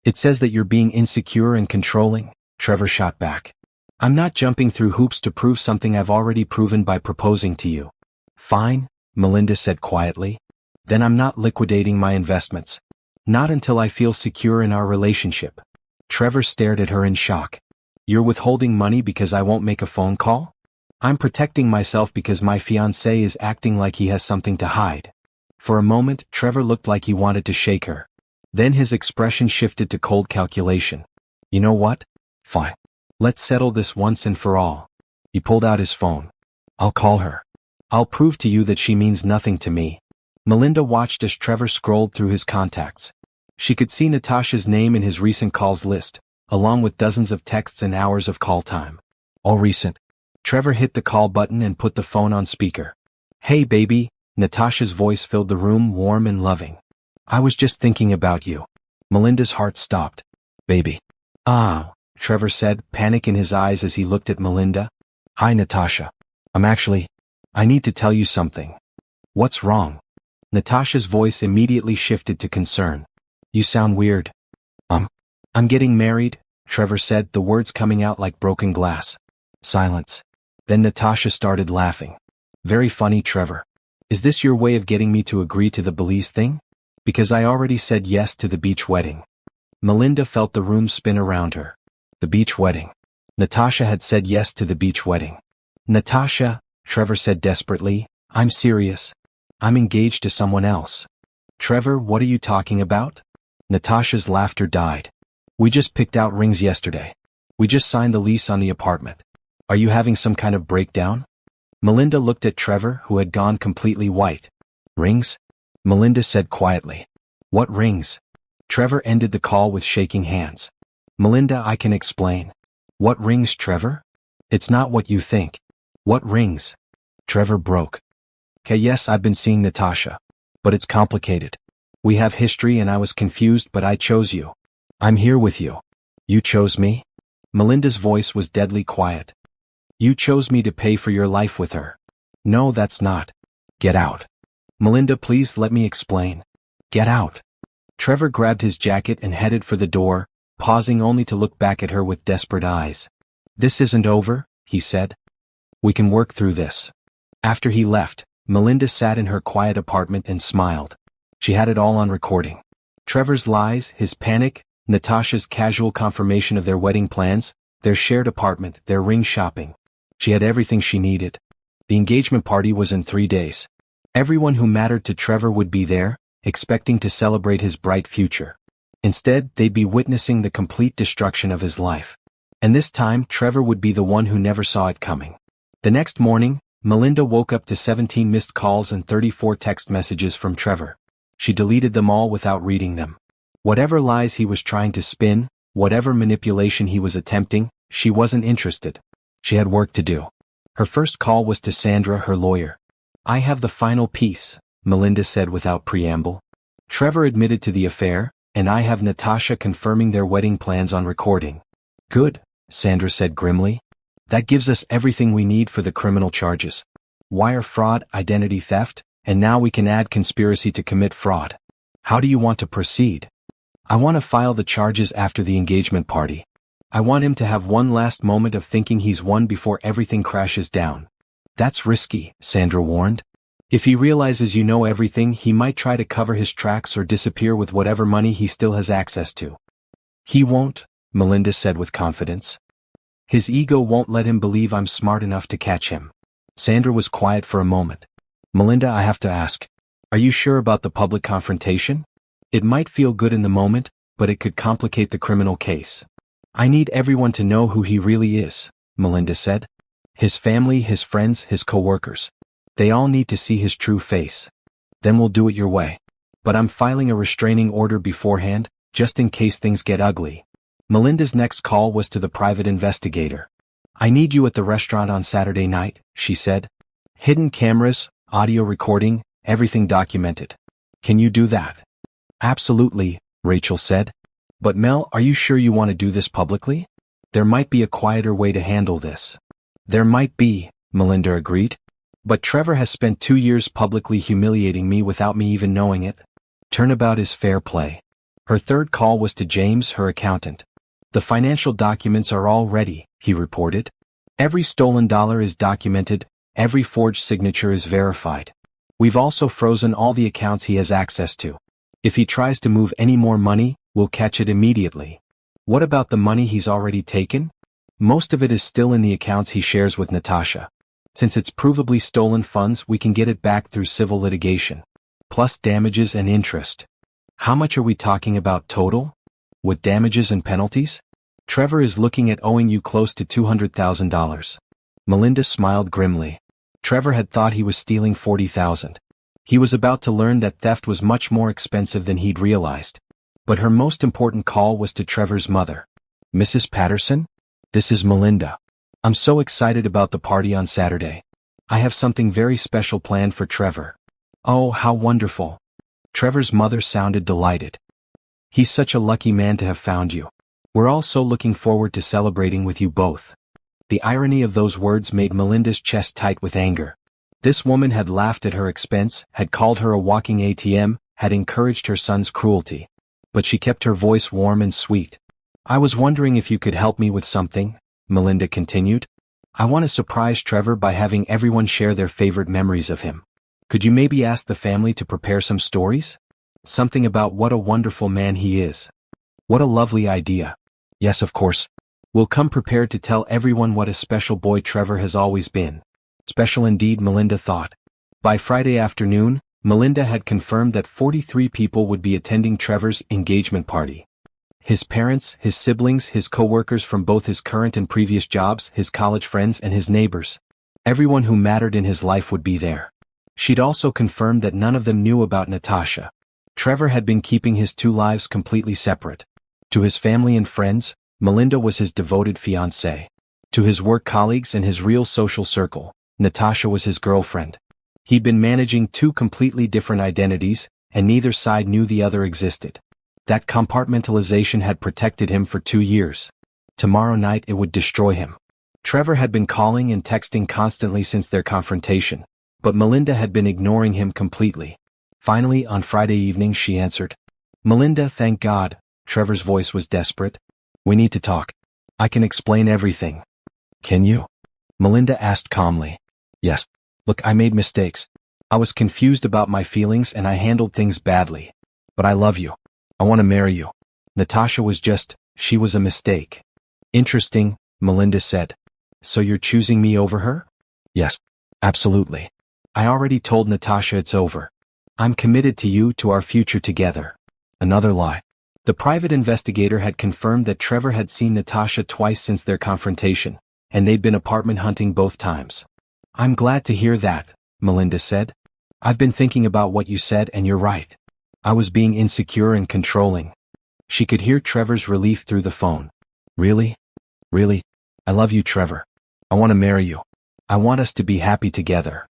C: It says that you're being insecure and controlling, Trevor shot back. I'm not jumping through hoops to prove something I've already proven by proposing to you. Fine, Melinda said quietly. Then I'm not liquidating my investments. Not until I feel secure in our relationship. Trevor stared at her in shock. You're withholding money because I won't make a phone call? I'm protecting myself because my fiancé is acting like he has something to hide. For a moment, Trevor looked like he wanted to shake her. Then his expression shifted to cold calculation. You know what? Fine. Let's settle this once and for all. He pulled out his phone. I'll call her. I'll prove to you that she means nothing to me. Melinda watched as Trevor scrolled through his contacts. She could see Natasha's name in his recent calls list, along with dozens of texts and hours of call time. All recent. Trevor hit the call button and put the phone on speaker. Hey baby, Natasha's voice filled the room warm and loving. I was just thinking about you. Melinda's heart stopped. Baby. Ah, Trevor said, panic in his eyes as he looked at Melinda. Hi Natasha. I need to tell you something. What's wrong? Natasha's voice immediately shifted to concern. You sound weird. I'm getting married, Trevor said, the words coming out like broken glass. Silence. Then Natasha started laughing. Very funny, Trevor. Is this your way of getting me to agree to the Belize thing? Because I already said yes to the beach wedding. Melinda felt the room spin around her. The beach wedding. Natasha had said yes to the beach wedding. Natasha, Trevor said desperately, I'm serious. I'm engaged to someone else. Trevor, what are you talking about? Natasha's laughter died. We just picked out rings yesterday. We just signed the lease on the apartment. Are you having some kind of breakdown? Melinda looked at Trevor, who had gone completely white. Rings? Melinda said quietly. What rings? Trevor ended the call with shaking hands. Melinda, I can explain. What rings, Trevor? It's not what you think. What rings? Trevor broke. Okay, yes, I've been seeing Natasha. But it's complicated. We have history and I was confused, but I chose you. I'm here with you. You chose me? Melinda's voice was deadly quiet. You chose me to pay for your life with her. No, that's not. Get out. Melinda, please let me explain. Get out. Trevor grabbed his jacket and headed for the door, pausing only to look back at her with desperate eyes. This isn't over, he said. We can work through this. After he left, Melinda sat in her quiet apartment and smiled. She had it all on recording. Trevor's lies, his panic, Natasha's casual confirmation of their wedding plans, their shared apartment, their ring shopping. She had everything she needed. The engagement party was in 3 days. Everyone who mattered to Trevor would be there, expecting to celebrate his bright future. Instead, they'd be witnessing the complete destruction of his life. And this time, Trevor would be the one who never saw it coming. The next morning, Melinda woke up to 17 missed calls and 34 text messages from Trevor. She deleted them all without reading them. Whatever lies he was trying to spin, whatever manipulation he was attempting, she wasn't interested. She had work to do. Her first call was to Sandra, her lawyer. I have the final piece, Melinda said without preamble. Trevor admitted to the affair, and I have Natasha confirming their wedding plans on recording. Good, Sandra said grimly. That gives us everything we need for the criminal charges. Wire fraud, identity theft, and now we can add conspiracy to commit fraud. How do you want to proceed? I want to file the charges after the engagement party. I want him to have one last moment of thinking he's won before everything crashes down. That's risky, Sandra warned. If he realizes you know everything, he might try to cover his tracks or disappear with whatever money he still has access to. He won't, Melinda said with confidence. His ego won't let him believe I'm smart enough to catch him. Sandra was quiet for a moment. Melinda, I have to ask, are you sure about the public confrontation? It might feel good in the moment, but it could complicate the criminal case. I need everyone to know who he really is, Melinda said. His family, his friends, his co-workers. They all need to see his true face. Then we'll do it your way. But I'm filing a restraining order beforehand, just in case things get ugly. Melinda's next call was to the private investigator. I need you at the restaurant on Saturday night, she said. Hidden cameras, audio recording, everything documented. Can you do that? Absolutely, Rachel said. But Mel, are you sure you want to do this publicly? There might be a quieter way to handle this. There might be, Melinda agreed. But Trevor has spent 2 years publicly humiliating me without me even knowing it. Turnabout is fair play. Her third call was to James, her accountant. The financial documents are all ready, he reported. Every stolen dollar is documented, every forged signature is verified. We've also frozen all the accounts he has access to. If he tries to move any more money, we'll catch it immediately. What about the money he's already taken? Most of it is still in the accounts he shares with Natasha. Since it's provably stolen funds, we can get it back through civil litigation. Plus damages and interest. How much are we talking about total? With damages and penalties? Trevor is looking at owing you close to $200,000. Melinda smiled grimly. Trevor had thought he was stealing $40,000. He was about to learn that theft was much more expensive than he'd realized. But her most important call was to Trevor's mother. Mrs. Patterson? This is Melinda. I'm so excited about the party on Saturday. I have something very special planned for Trevor. Oh, how wonderful. Trevor's mother sounded delighted. He's such a lucky man to have found you. We're all so looking forward to celebrating with you both. The irony of those words made Melinda's chest tight with anger. This woman had laughed at her expense, had called her a walking ATM, had encouraged her son's cruelty. But she kept her voice warm and sweet. I was wondering if you could help me with something, Melinda continued. I want to surprise Trevor by having everyone share their favorite memories of him. Could you maybe ask the family to prepare some stories? Something about what a wonderful man he is. What a lovely idea. Yes, of course. We'll come prepared to tell everyone what a special boy Trevor has always been. Special indeed, Melinda thought. By Friday afternoon, Melinda had confirmed that 43 people would be attending Trevor's engagement party. His parents, his siblings, his co-workers from both his current and previous jobs, his college friends and his neighbors. Everyone who mattered in his life would be there. She'd also confirmed that none of them knew about Natasha. Trevor had been keeping his two lives completely separate. To his family and friends, Melinda was his devoted fiancée. To his work colleagues and his real social circle, Natasha was his girlfriend. He'd been managing two completely different identities, and neither side knew the other existed. That compartmentalization had protected him for 2 years. Tomorrow night it would destroy him. Trevor had been calling and texting constantly since their confrontation, but Melinda had been ignoring him completely. Finally, on Friday evening she answered. Melinda, thank God. Trevor's voice was desperate. We need to talk. I can explain everything. Can you? Melinda asked calmly. Yes. Look, I made mistakes. I was confused about my feelings and I handled things badly. But I love you. I want to marry you. Natasha was she was a mistake. Interesting, Melinda said. So you're choosing me over her? Yes. Absolutely. I already told Natasha it's over. I'm committed to you, to our future together. Another lie. The private investigator had confirmed that Trevor had seen Natasha twice since their confrontation, and they'd been apartment hunting both times. I'm glad to hear that, Melinda said. I've been thinking about what you said and you're right. I was being insecure and controlling. She could hear Trevor's relief through the phone. Really? Really? I love you, Trevor. I want to marry you. I want us to be happy together.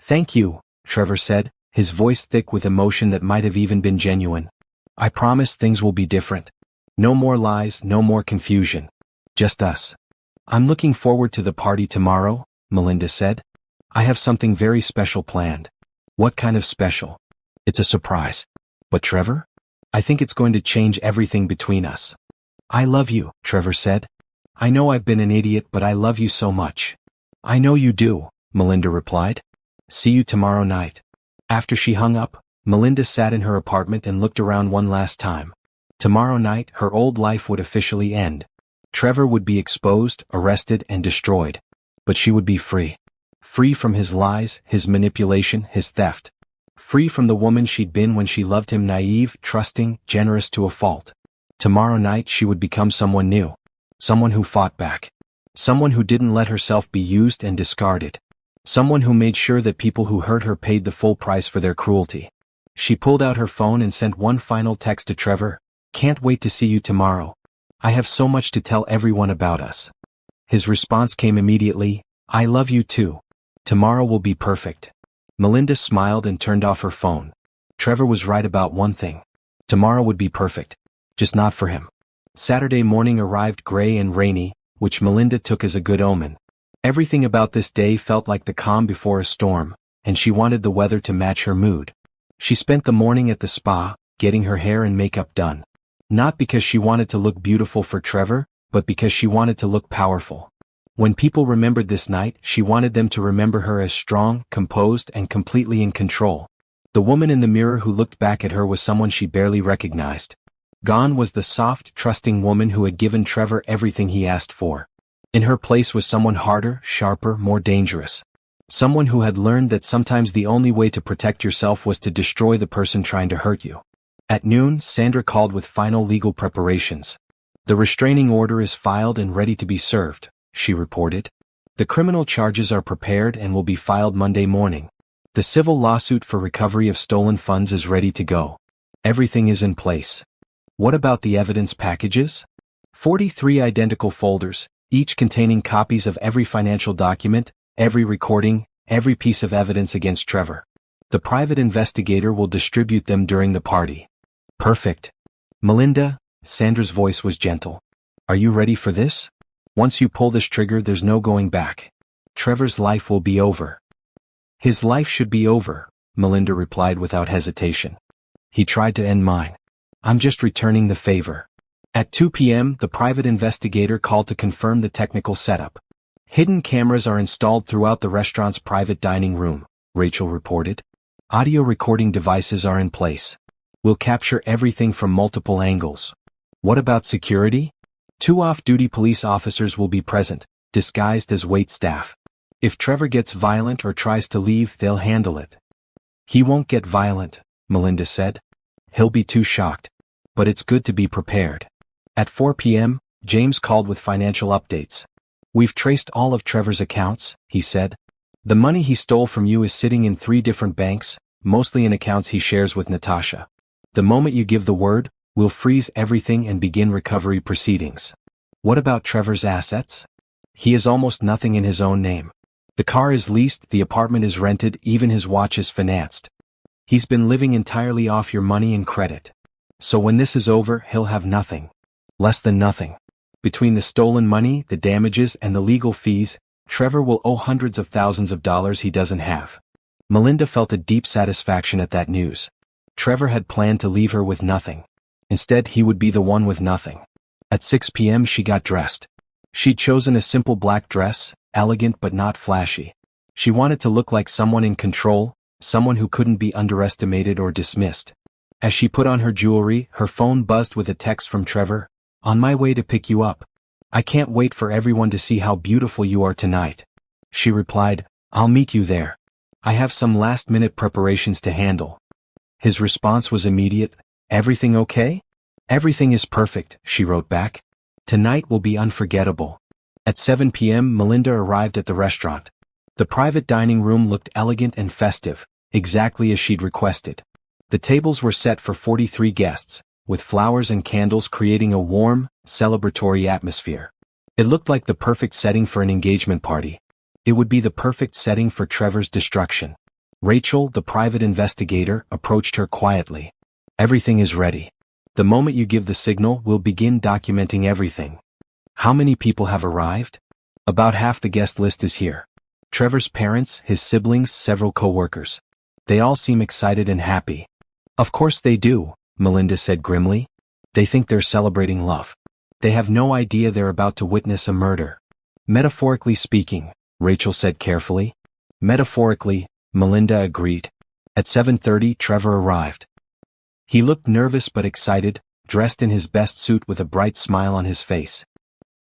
C: Thank you, Trevor said, his voice thick with emotion that might have even been genuine. I promise things will be different. No more lies, no more confusion. Just us. I'm looking forward to the party tomorrow, Melinda said. I have something very special planned. What kind of special? It's a surprise. But Trevor? I think it's going to change everything between us. I love you, Trevor said. I know I've been an idiot, but I love you so much. I know you do, Melinda replied. See you tomorrow night. After she hung up, Melinda sat in her apartment and looked around one last time. Tomorrow night, her old life would officially end. Trevor would be exposed, arrested, and destroyed. But she would be free. Free from his lies, his manipulation, his theft. Free from the woman she'd been when she loved him, naive, trusting, generous to a fault. Tomorrow night she would become someone new. Someone who fought back. Someone who didn't let herself be used and discarded. Someone who made sure that people who hurt her paid the full price for their cruelty. She pulled out her phone and sent one final text to Trevor. Can't wait to see you tomorrow. I have so much to tell everyone about us. His response came immediately. I love you too. Tomorrow will be perfect. Melinda smiled and turned off her phone. Trevor was right about one thing. Tomorrow would be perfect. Just not for him. Saturday morning arrived gray and rainy, which Melinda took as a good omen. Everything about this day felt like the calm before a storm, and she wanted the weather to match her mood. She spent the morning at the spa, getting her hair and makeup done. Not because she wanted to look beautiful for Trevor, but because she wanted to look powerful. When people remembered this night, she wanted them to remember her as strong, composed, and completely in control. The woman in the mirror who looked back at her was someone she barely recognized. Gone was the soft, trusting woman who had given Trevor everything he asked for. In her place was someone harder, sharper, more dangerous. Someone who had learned that sometimes the only way to protect yourself was to destroy the person trying to hurt you. At noon, Sandra called with final legal preparations. The restraining order is filed and ready to be served, she reported. The criminal charges are prepared and will be filed Monday morning. The civil lawsuit for recovery of stolen funds is ready to go. Everything is in place. What about the evidence packages? 43 identical folders, each containing copies of every financial document, every recording, every piece of evidence against Trevor. The private investigator will distribute them during the party. Perfect. Melinda, Sandra's voice was gentle. Are you ready for this? Once you pull this trigger, there's no going back. Trevor's life will be over. His life should be over, Melinda replied without hesitation. He tried to end mine. I'm just returning the favor. At 2 p.m., the private investigator called to confirm the technical setup. Hidden cameras are installed throughout the restaurant's private dining room, Rachel reported. Audio recording devices are in place. We'll capture everything from multiple angles. What about security? 2 off-duty police officers will be present, disguised as waitstaff. If Trevor gets violent or tries to leave, they'll handle it. He won't get violent, Melinda said. He'll be too shocked. But it's good to be prepared. At 4 p.m., James called with financial updates. We've traced all of Trevor's accounts, he said. The money he stole from you is sitting in 3 different banks, mostly in accounts he shares with Natasha. The moment you give the word, we'll freeze everything and begin recovery proceedings. What about Trevor's assets? He has almost nothing in his own name. The car is leased, the apartment is rented, even his watch is financed. He's been living entirely off your money and credit. So when this is over, he'll have nothing. Less than nothing. Between the stolen money, the damages, and the legal fees, Trevor will owe hundreds of thousands of dollars he doesn't have. Melinda felt a deep satisfaction at that news. Trevor had planned to leave her with nothing. Instead, he would be the one with nothing. At 6 p.m. she got dressed. She'd chosen a simple black dress, elegant but not flashy. She wanted to look like someone in control, someone who couldn't be underestimated or dismissed. As she put on her jewelry, her phone buzzed with a text from Trevor. On my way to pick you up. I can't wait for everyone to see how beautiful you are tonight. She replied, I'll meet you there. I have some last-minute preparations to handle. His response was immediate. Everything okay? Everything is perfect, she wrote back. Tonight will be unforgettable. At 7 p.m., Melinda arrived at the restaurant. The private dining room looked elegant and festive, exactly as she'd requested. The tables were set for 43 guests, with flowers and candles creating a warm, celebratory atmosphere. It looked like the perfect setting for an engagement party. It would be the perfect setting for Trevor's destruction. Rachel, the private investigator, approached her quietly. Everything is ready. The moment you give the signal, we'll begin documenting everything. How many people have arrived? About half the guest list is here. Trevor's parents, his siblings, several co-workers. They all seem excited and happy. Of course they do, Melinda said grimly. They think they're celebrating love. They have no idea they're about to witness a murder. Metaphorically speaking, Rachel said carefully. Metaphorically, Melinda agreed. At 7:30, Trevor arrived. He looked nervous but excited, dressed in his best suit with a bright smile on his face.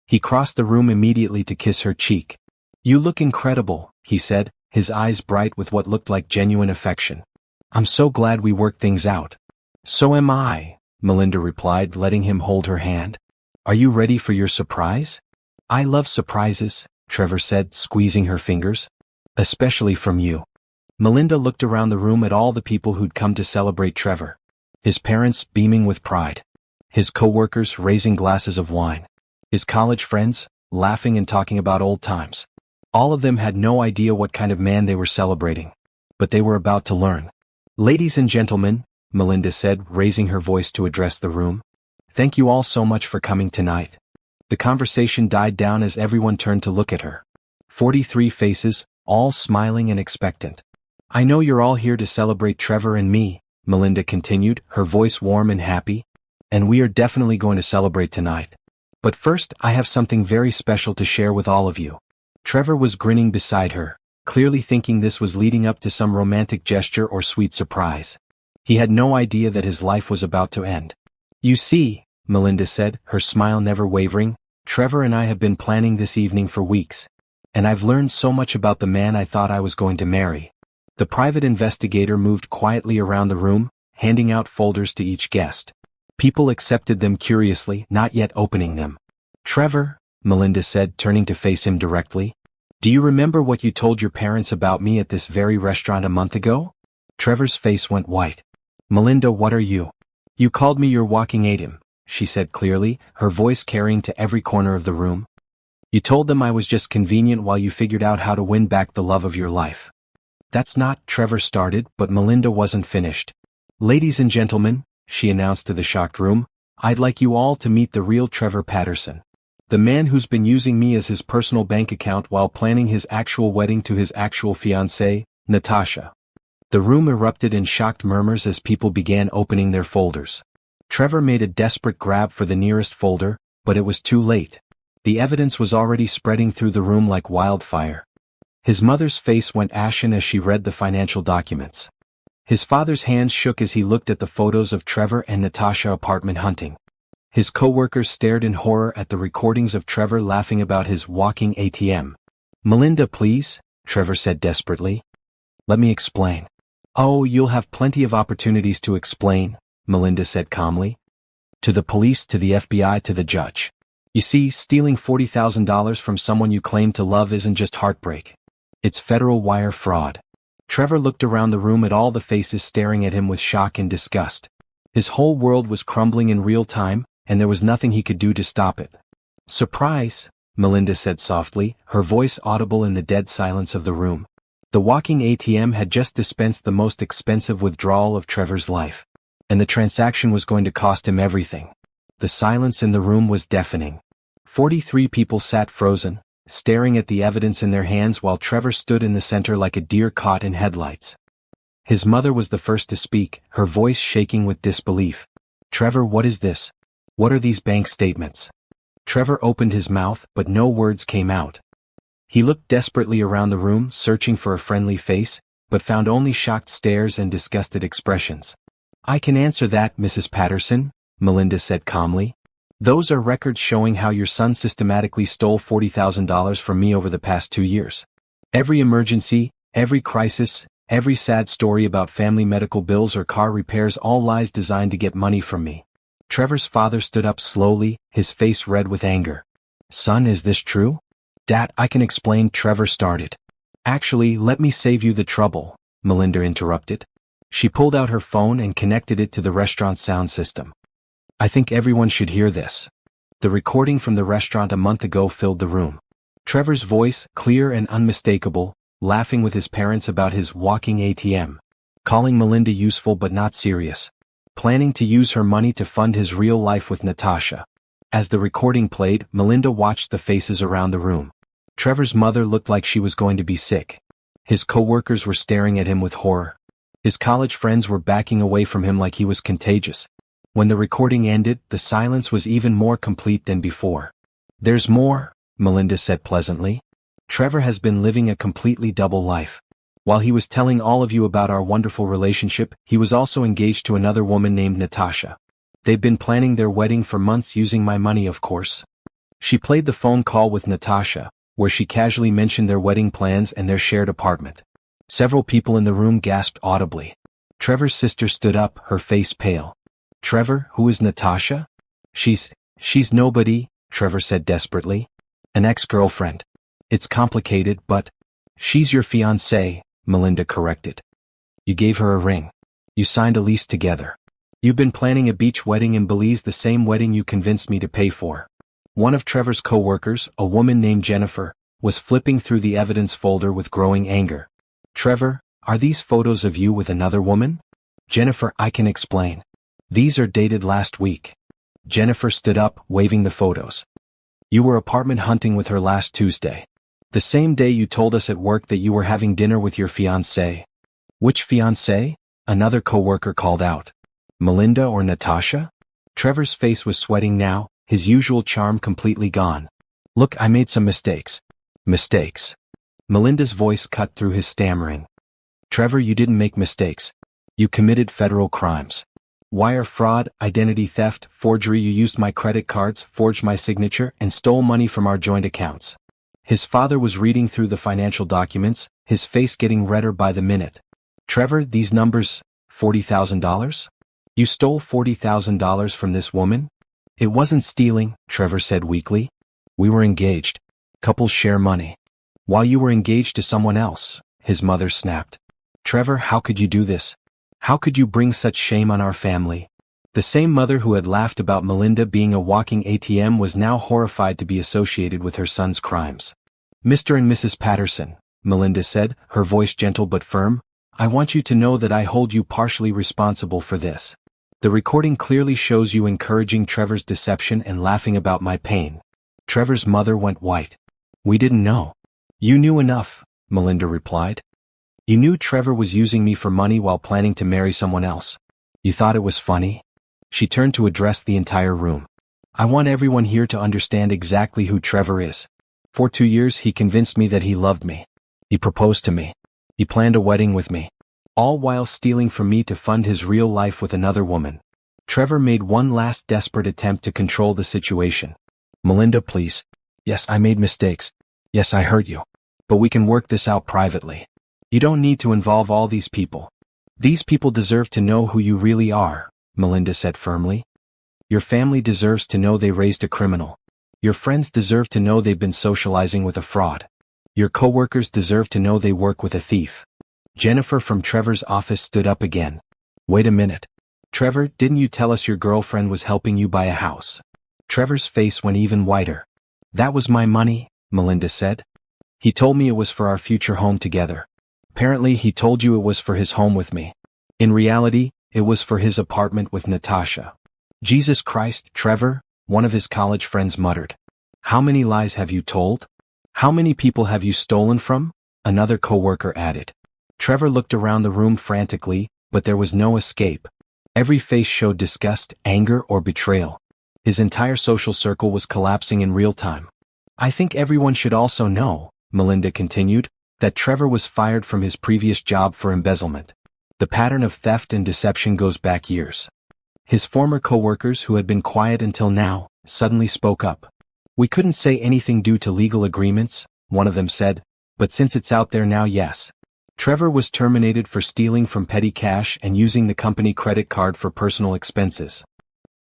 C: He crossed the room immediately to kiss her cheek. You look incredible, he said, his eyes bright with what looked like genuine affection. I'm so glad we worked things out. So am I, Melinda replied, letting him hold her hand. Are you ready for your surprise? I love surprises, Trevor said, squeezing her fingers. Especially from you. Melinda looked around the room at all the people who'd come to celebrate Trevor. His parents beaming with pride. His co-workers raising glasses of wine. His college friends laughing and talking about old times. All of them had no idea what kind of man they were celebrating. But they were about to learn. Ladies and gentlemen, Melinda said, raising her voice to address the room. Thank you all so much for coming tonight. The conversation died down as everyone turned to look at her. 43 faces, all smiling and expectant. I know you're all here to celebrate Trevor and me, Melinda continued, her voice warm and happy. And we are definitely going to celebrate tonight. But first, I have something very special to share with all of you. Trevor was grinning beside her, clearly thinking this was leading up to some romantic gesture or sweet surprise. He had no idea that his life was about to end. You see, Melinda said, her smile never wavering, Trevor and I have been planning this evening for weeks. And I've learned so much about the man I thought I was going to marry. The private investigator moved quietly around the room, handing out folders to each guest. People accepted them curiously, not yet opening them. Trevor, Melinda said, turning to face him directly. Do you remember what you told your parents about me at this very restaurant a month ago? Trevor's face went white. Melinda, what are you? You called me your walking ATM, she said clearly, her voice carrying to every corner of the room. You told them I was just convenient while you figured out how to win back the love of your life. That's not, Trevor started, but Melinda wasn't finished. Ladies and gentlemen, she announced to the shocked room, I'd like you all to meet the real Trevor Patterson. The man who's been using me as his personal bank account while planning his actual wedding to his actual fiancée, Natasha. The room erupted in shocked murmurs as people began opening their folders. Trevor made a desperate grab for the nearest folder, but it was too late. The evidence was already spreading through the room like wildfire. His mother's face went ashen as she read the financial documents. His father's hands shook as he looked at the photos of Trevor and Natasha apartment hunting. His co-workers stared in horror at the recordings of Trevor laughing about his walking ATM. Melinda, please, Trevor said desperately. Let me explain. Oh, you'll have plenty of opportunities to explain, Melinda said calmly. To the police, to the FBI, to the judge. You see, stealing $40,000 from someone you claim to love isn't just heartbreak. It's federal wire fraud. Trevor looked around the room at all the faces staring at him with shock and disgust. His whole world was crumbling in real time, and there was nothing he could do to stop it. Surprise, Melinda said softly, her voice audible in the dead silence of the room. The walking ATM had just dispensed the most expensive withdrawal of Trevor's life. And the transaction was going to cost him everything. The silence in the room was deafening. 43 people sat frozen, staring at the evidence in their hands while Trevor stood in the center like a deer caught in headlights. His mother was the first to speak, her voice shaking with disbelief. Trevor, what is this? What are these bank statements? Trevor opened his mouth, but no words came out. He looked desperately around the room, searching for a friendly face, but found only shocked stares and disgusted expressions. I can answer that, Mrs. Patterson, Melinda said calmly. Those are records showing how your son systematically stole $40,000 from me over the past 2 years. Every emergency, every crisis, every sad story about family medical bills or car repairs, all lies designed to get money from me. Trevor's father stood up slowly, his face red with anger. Son, is this true? Dad, I can explain, Trevor started. Actually, let me save you the trouble, Melinda interrupted. She pulled out her phone and connected it to the restaurant's sound system. I think everyone should hear this. The recording from the restaurant a month ago filled the room. Trevor's voice, clear and unmistakable, laughing with his parents about his walking ATM. Calling Melinda useful but not serious. Planning to use her money to fund his real life with Natasha. As the recording played, Melinda watched the faces around the room. Trevor's mother looked like she was going to be sick. His co-workers were staring at him with horror. His college friends were backing away from him like he was contagious. When the recording ended, the silence was even more complete than before. "There's more," Melinda said pleasantly. "Trevor has been living a completely double life. While he was telling all of you about our wonderful relationship, he was also engaged to another woman named Natasha. They've been planning their wedding for months using my money, of course." She played the phone call with Natasha, where she casually mentioned their wedding plans and their shared apartment. Several people in the room gasped audibly. Trevor's sister stood up, her face pale. "Trevor, who is Natasha?" She's nobody," Trevor said desperately. "An ex-girlfriend. It's complicated, but..." "She's your fiancée," Melinda corrected. "You gave her a ring. You signed a lease together. You've been planning a beach wedding in Belize, the same wedding you convinced me to pay for." One of Trevor's co-workers, a woman named Jennifer, was flipping through the evidence folder with growing anger. "Trevor, are these photos of you with another woman?" "Jennifer, I can explain. These are dated last week." Jennifer stood up, waving the photos. "You were apartment hunting with her last Tuesday. The same day you told us at work that you were having dinner with your fiancée." "Which fiancée?" another co-worker called out. "Melinda or Natasha?" Trevor's face was sweating now, his usual charm completely gone. "Look, I made some mistakes." "Mistakes?" Melinda's voice cut through his stammering. "Trevor, you didn't make mistakes. You committed federal crimes. Wire fraud, identity theft, forgery. You used my credit cards, forged my signature, and stole money from our joint accounts." His father was reading through the financial documents, his face getting redder by the minute. "Trevor, these numbers, $40,000? You stole $40,000 from this woman?" "It wasn't stealing," Trevor said weakly. "We were engaged. Couples share money." "While you were engaged to someone else," his mother snapped. "Trevor, how could you do this? How could you bring such shame on our family?" The same mother who had laughed about Melinda being a walking ATM was now horrified to be associated with her son's crimes. "Mr. and Mrs. Patterson," Melinda said, her voice gentle but firm, "I want you to know that I hold you partially responsible for this. The recording clearly shows you encouraging Trevor's deception and laughing about my pain." Trevor's mother went white. "We didn't know." "You knew enough," Melinda replied. "You knew Trevor was using me for money while planning to marry someone else. You thought it was funny?" She turned to address the entire room. "I want everyone here to understand exactly who Trevor is. For 2 years he convinced me that he loved me. He proposed to me. He planned a wedding with me. All while stealing from me to fund his real life with another woman. Trevor made one last desperate attempt to control the situation." "Melinda, please. Yes, I made mistakes. Yes, I hurt you. But we can work this out privately. You don't need to involve all these people. These people deserve to know who you really are," Melinda said firmly. "Your family deserves to know they raised a criminal. Your friends deserve to know they've been socializing with a fraud. Your co-workers deserve to know they work with a thief." Jennifer from Trevor's office stood up again. "Wait a minute. Trevor, didn't you tell us your girlfriend was helping you buy a house?" Trevor's face went even whiter. "That was my money," Melinda said. "He told me it was for our future home together. Apparently he told you it was for his home with me. In reality, it was for his apartment with Natasha." "Jesus Christ, Trevor," one of his college friends muttered. "How many lies have you told? How many people have you stolen from?" another co-worker added. Trevor looked around the room frantically, but there was no escape. Every face showed disgust, anger, or betrayal. His entire social circle was collapsing in real time. "I think everyone should also know," Melinda continued, "that Trevor was fired from his previous job for embezzlement. The pattern of theft and deception goes back years." His former co-workers, who had been quiet until now, suddenly spoke up. "We couldn't say anything due to legal agreements," one of them said, "but since it's out there now, yes." Trevor was terminated for stealing from petty cash and using the company credit card for personal expenses.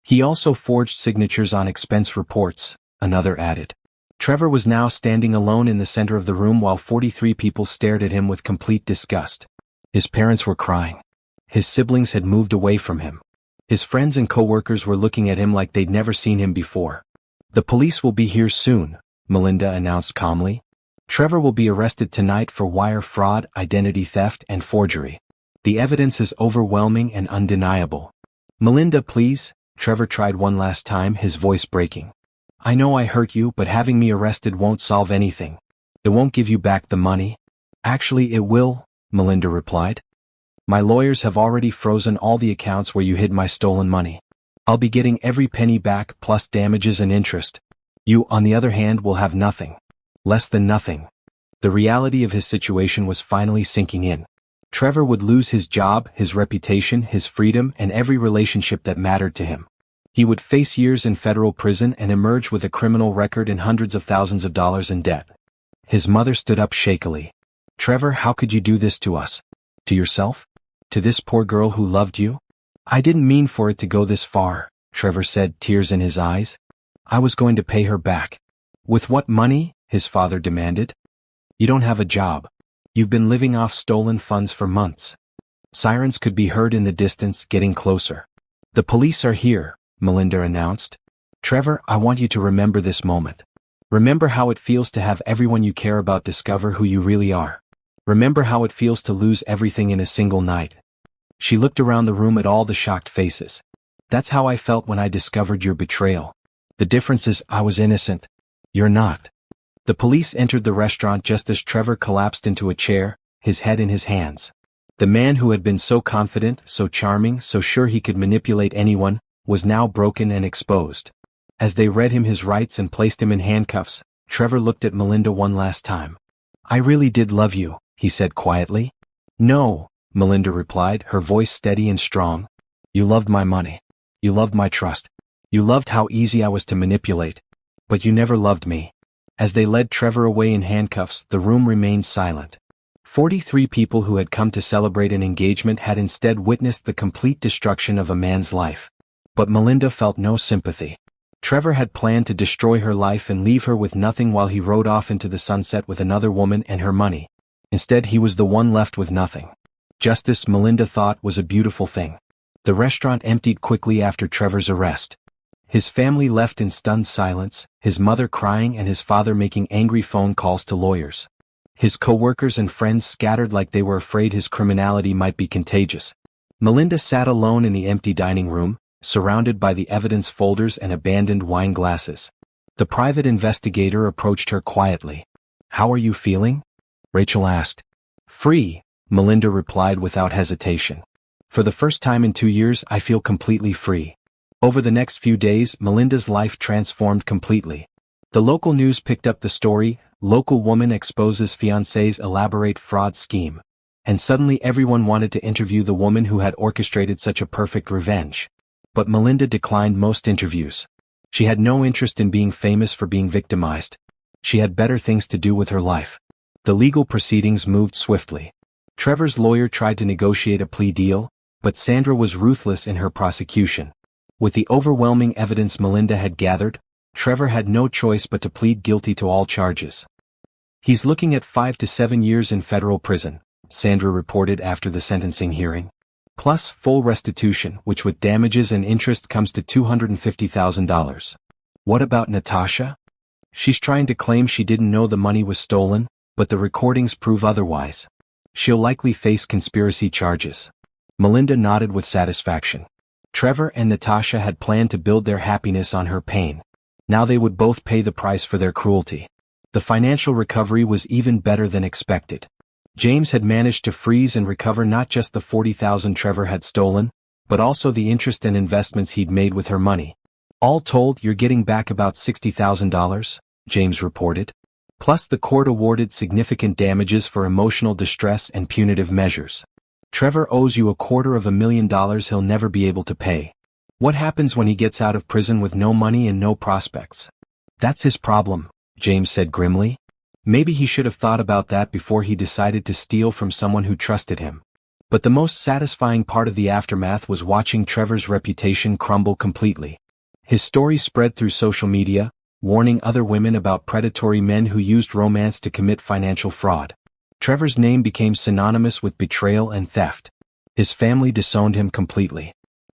C: He also forged signatures on expense reports, another added. Trevor was now standing alone in the center of the room while 43 people stared at him with complete disgust. His parents were crying. His siblings had moved away from him. His friends and co-workers were looking at him like they'd never seen him before. "The police will be here soon," Melinda announced calmly. "Trevor will be arrested tonight for wire fraud, identity theft, and forgery. The evidence is overwhelming and undeniable." "Melinda, please," Trevor tried one last time, his voice breaking. I know I hurt you, but having me arrested won't solve anything. It won't give you back the money. Actually, it will, Melinda replied. My lawyers have already frozen all the accounts where you hid my stolen money. I'll be getting every penny back plus damages and interest. You, on the other hand, will have nothing. Less than nothing. The reality of his situation was finally sinking in. Trevor would lose his job, his reputation, his freedom, and every relationship that mattered to him. He would face years in federal prison and emerge with a criminal record and hundreds of thousands of dollars in debt. His mother stood up shakily. Trevor, how could you do this to us? To yourself? To this poor girl who loved you? I didn't mean for it to go this far, Trevor said, tears in his eyes. I was going to pay her back. With what money? His father demanded. You don't have a job. You've been living off stolen funds for months. Sirens could be heard in the distance, getting closer. The police are here, Melinda announced. Trevor, I want you to remember this moment. Remember how it feels to have everyone you care about discover who you really are. Remember how it feels to lose everything in a single night. She looked around the room at all the shocked faces. That's how I felt when I discovered your betrayal. The difference is I was innocent. You're not. The police entered the restaurant just as Trevor collapsed into a chair, his head in his hands. The man who had been so confident, so charming, so sure he could manipulate anyone, was now broken and exposed. As they read him his rights and placed him in handcuffs, Trevor looked at Melinda one last time. I really did love you, he said quietly. No, Melinda replied, her voice steady and strong. You loved my money. You loved my trust. You loved how easy I was to manipulate. But you never loved me. As they led Trevor away in handcuffs, the room remained silent. 43 people who had come to celebrate an engagement had instead witnessed the complete destruction of a man's life. But Melinda felt no sympathy. Trevor had planned to destroy her life and leave her with nothing while he rode off into the sunset with another woman and her money. Instead, he was the one left with nothing. Justice, Melinda thought, was a beautiful thing. The restaurant emptied quickly after Trevor's arrest. His family left in stunned silence, his mother crying and his father making angry phone calls to lawyers. His co-workers and friends scattered like they were afraid his criminality might be contagious. Melinda sat alone in the empty dining room, surrounded by the evidence folders and abandoned wine glasses. The private investigator approached her quietly. How are you feeling? Rachel asked. Free, Melinda replied without hesitation. For the first time in 2 years, I feel completely free. Over the next few days, Melinda's life transformed completely. The local news picked up the story, local woman exposes fiancé's elaborate fraud scheme. And suddenly everyone wanted to interview the woman who had orchestrated such a perfect revenge. But Melinda declined most interviews. She had no interest in being famous for being victimized. She had better things to do with her life. The legal proceedings moved swiftly. Trevor's lawyer tried to negotiate a plea deal, but Sandra was ruthless in her prosecution. With the overwhelming evidence Melinda had gathered, Trevor had no choice but to plead guilty to all charges. He's looking at 5 to 7 years in federal prison, Sandra reported after the sentencing hearing. Plus full restitution, which with damages and interest comes to $250,000. What about Natasha? She's trying to claim she didn't know the money was stolen, but the recordings prove otherwise. She'll likely face conspiracy charges. Melinda nodded with satisfaction. Trevor and Natasha had planned to build their happiness on her pain. Now they would both pay the price for their cruelty. The financial recovery was even better than expected. James had managed to freeze and recover not just the $40,000 Trevor had stolen, but also the interest and investments he'd made with her money. All told, you're getting back about $60,000, James reported. Plus the court awarded significant damages for emotional distress and punitive measures. Trevor owes you $250,000 he'll never be able to pay. What happens when he gets out of prison with no money and no prospects? That's his problem, James said grimly. Maybe he should have thought about that before he decided to steal from someone who trusted him. But the most satisfying part of the aftermath was watching Trevor's reputation crumble completely. His story spread through social media, warning other women about predatory men who used romance to commit financial fraud. Trevor's name became synonymous with betrayal and theft. His family disowned him completely.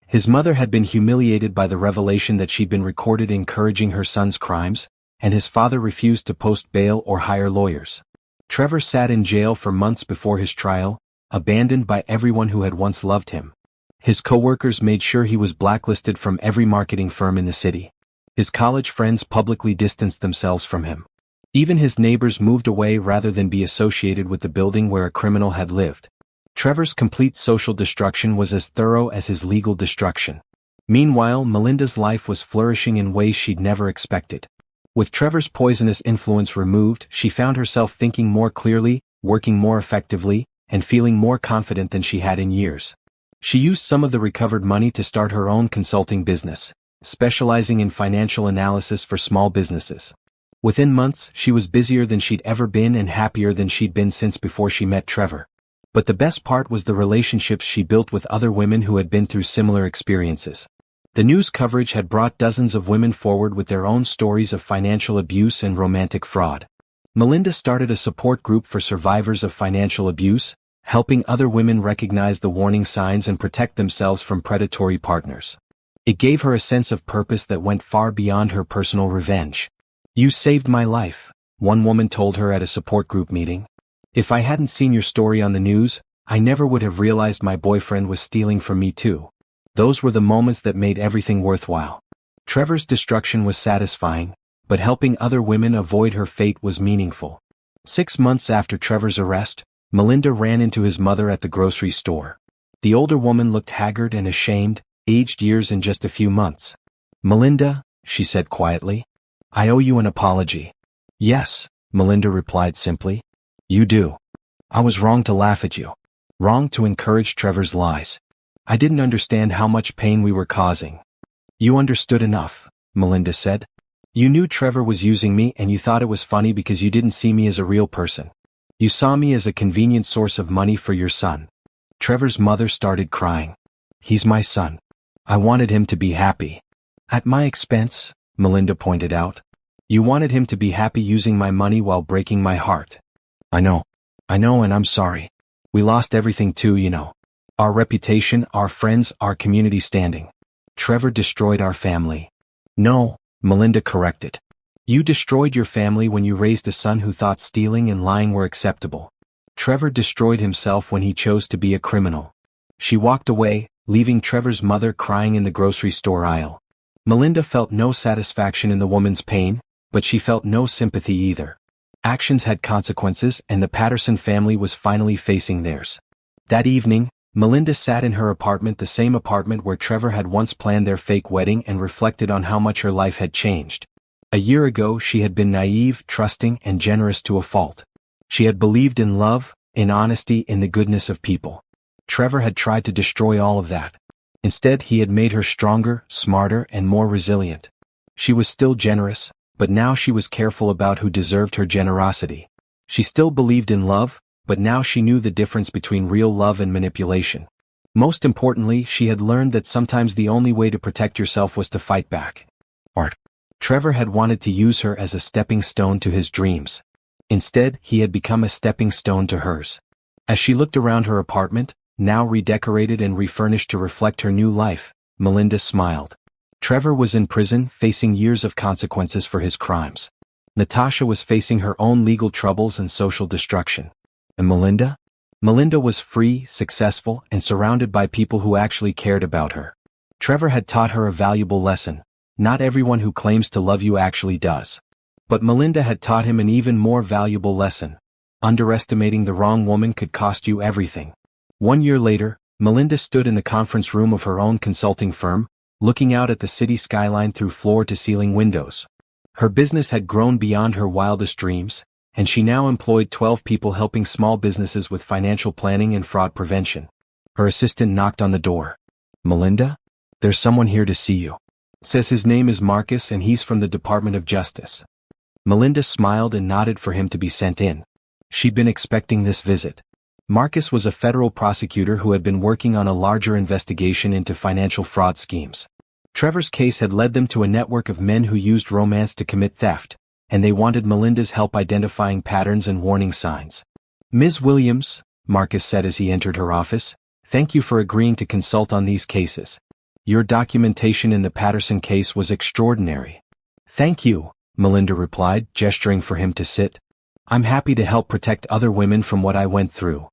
C: His mother had been humiliated by the revelation that she'd been recorded encouraging her son's crimes, and his father refused to post bail or hire lawyers. Trevor sat in jail for months before his trial, abandoned by everyone who had once loved him. His coworkers made sure he was blacklisted from every marketing firm in the city. His college friends publicly distanced themselves from him. Even his neighbors moved away rather than be associated with the building where a criminal had lived. Trevor's complete social destruction was as thorough as his legal destruction. Meanwhile, Melinda's life was flourishing in ways she'd never expected. With Trevor's poisonous influence removed, she found herself thinking more clearly, working more effectively, and feeling more confident than she had in years. She used some of the recovered money to start her own consulting business, specializing in financial analysis for small businesses. Within months, she was busier than she'd ever been and happier than she'd been since before she met Trevor. But the best part was the relationships she built with other women who had been through similar experiences. The news coverage had brought dozens of women forward with their own stories of financial abuse and romantic fraud. Melinda started a support group for survivors of financial abuse, helping other women recognize the warning signs and protect themselves from predatory partners. It gave her a sense of purpose that went far beyond her personal revenge. "You saved my life," one woman told her at a support group meeting. "If I hadn't seen your story on the news, I never would have realized my boyfriend was stealing from me too." Those were the moments that made everything worthwhile. Trevor's destruction was satisfying, but helping other women avoid her fate was meaningful. 6 months after Trevor's arrest, Melinda ran into his mother at the grocery store. The older woman looked haggard and ashamed, aged years in just a few months. "Melinda," she said quietly, "I owe you an apology." "Yes," Melinda replied simply. "You do. I was wrong to laugh at you. Wrong to encourage Trevor's lies. I didn't understand how much pain we were causing." "You understood enough," Melinda said. "You knew Trevor was using me and you thought it was funny because you didn't see me as a real person. You saw me as a convenient source of money for your son." Trevor's mother started crying. "He's my son. I wanted him to be happy." "At my expense," Melinda pointed out. "You wanted him to be happy using my money while breaking my heart." I know, and I'm sorry. We lost everything too, you know. Our reputation, our friends, our community standing. Trevor destroyed our family." "No," Melinda corrected. "You destroyed your family when you raised a son who thought stealing and lying were acceptable. Trevor destroyed himself when he chose to be a criminal." She walked away, leaving Trevor's mother crying in the grocery store aisle. Melinda felt no satisfaction in the woman's pain, but she felt no sympathy either. Actions had consequences, and the Patterson family was finally facing theirs. That evening, Melinda sat in her apartment, the same apartment where Trevor had once planned their fake wedding, and reflected on how much her life had changed. A year ago she had been naive, trusting, and generous to a fault. She had believed in love, in honesty, in the goodness of people. Trevor had tried to destroy all of that. Instead, he had made her stronger, smarter, and more resilient. She was still generous, but now she was careful about who deserved her generosity. She still believed in love, but now she knew the difference between real love and manipulation. Most importantly, she had learned that sometimes the only way to protect yourself was to fight back. Trevor had wanted to use her as a stepping stone to his dreams. Instead, he had become a stepping stone to hers. As she looked around her apartment, now redecorated and refurnished to reflect her new life, Melinda smiled. Trevor was in prison, facing years of consequences for his crimes. Natasha was facing her own legal troubles and social destruction. And Melinda? Melinda was free, successful, and surrounded by people who actually cared about her. Trevor had taught her a valuable lesson. Not everyone who claims to love you actually does. But Melinda had taught him an even more valuable lesson. Underestimating the wrong woman could cost you everything. 1 year later, Melinda stood in the conference room of her own consulting firm, looking out at the city skyline through floor-to-ceiling windows. Her business had grown beyond her wildest dreams, and she now employed 12 people helping small businesses with financial planning and fraud prevention. Her assistant knocked on the door. "Melinda? There's someone here to see you. Says his name is Marcus and he's from the Department of Justice." Melinda smiled and nodded for him to be sent in. She'd been expecting this visit. Marcus was a federal prosecutor who had been working on a larger investigation into financial fraud schemes. Trevor's case had led them to a network of men who used romance to commit theft, and they wanted Melinda's help identifying patterns and warning signs. "Ms. Williams," Marcus said as he entered her office, "thank you for agreeing to consult on these cases. Your documentation in the Patterson case was extraordinary." "Thank you," Melinda replied, gesturing for him to sit. "I'm happy to help protect other women from what I went through."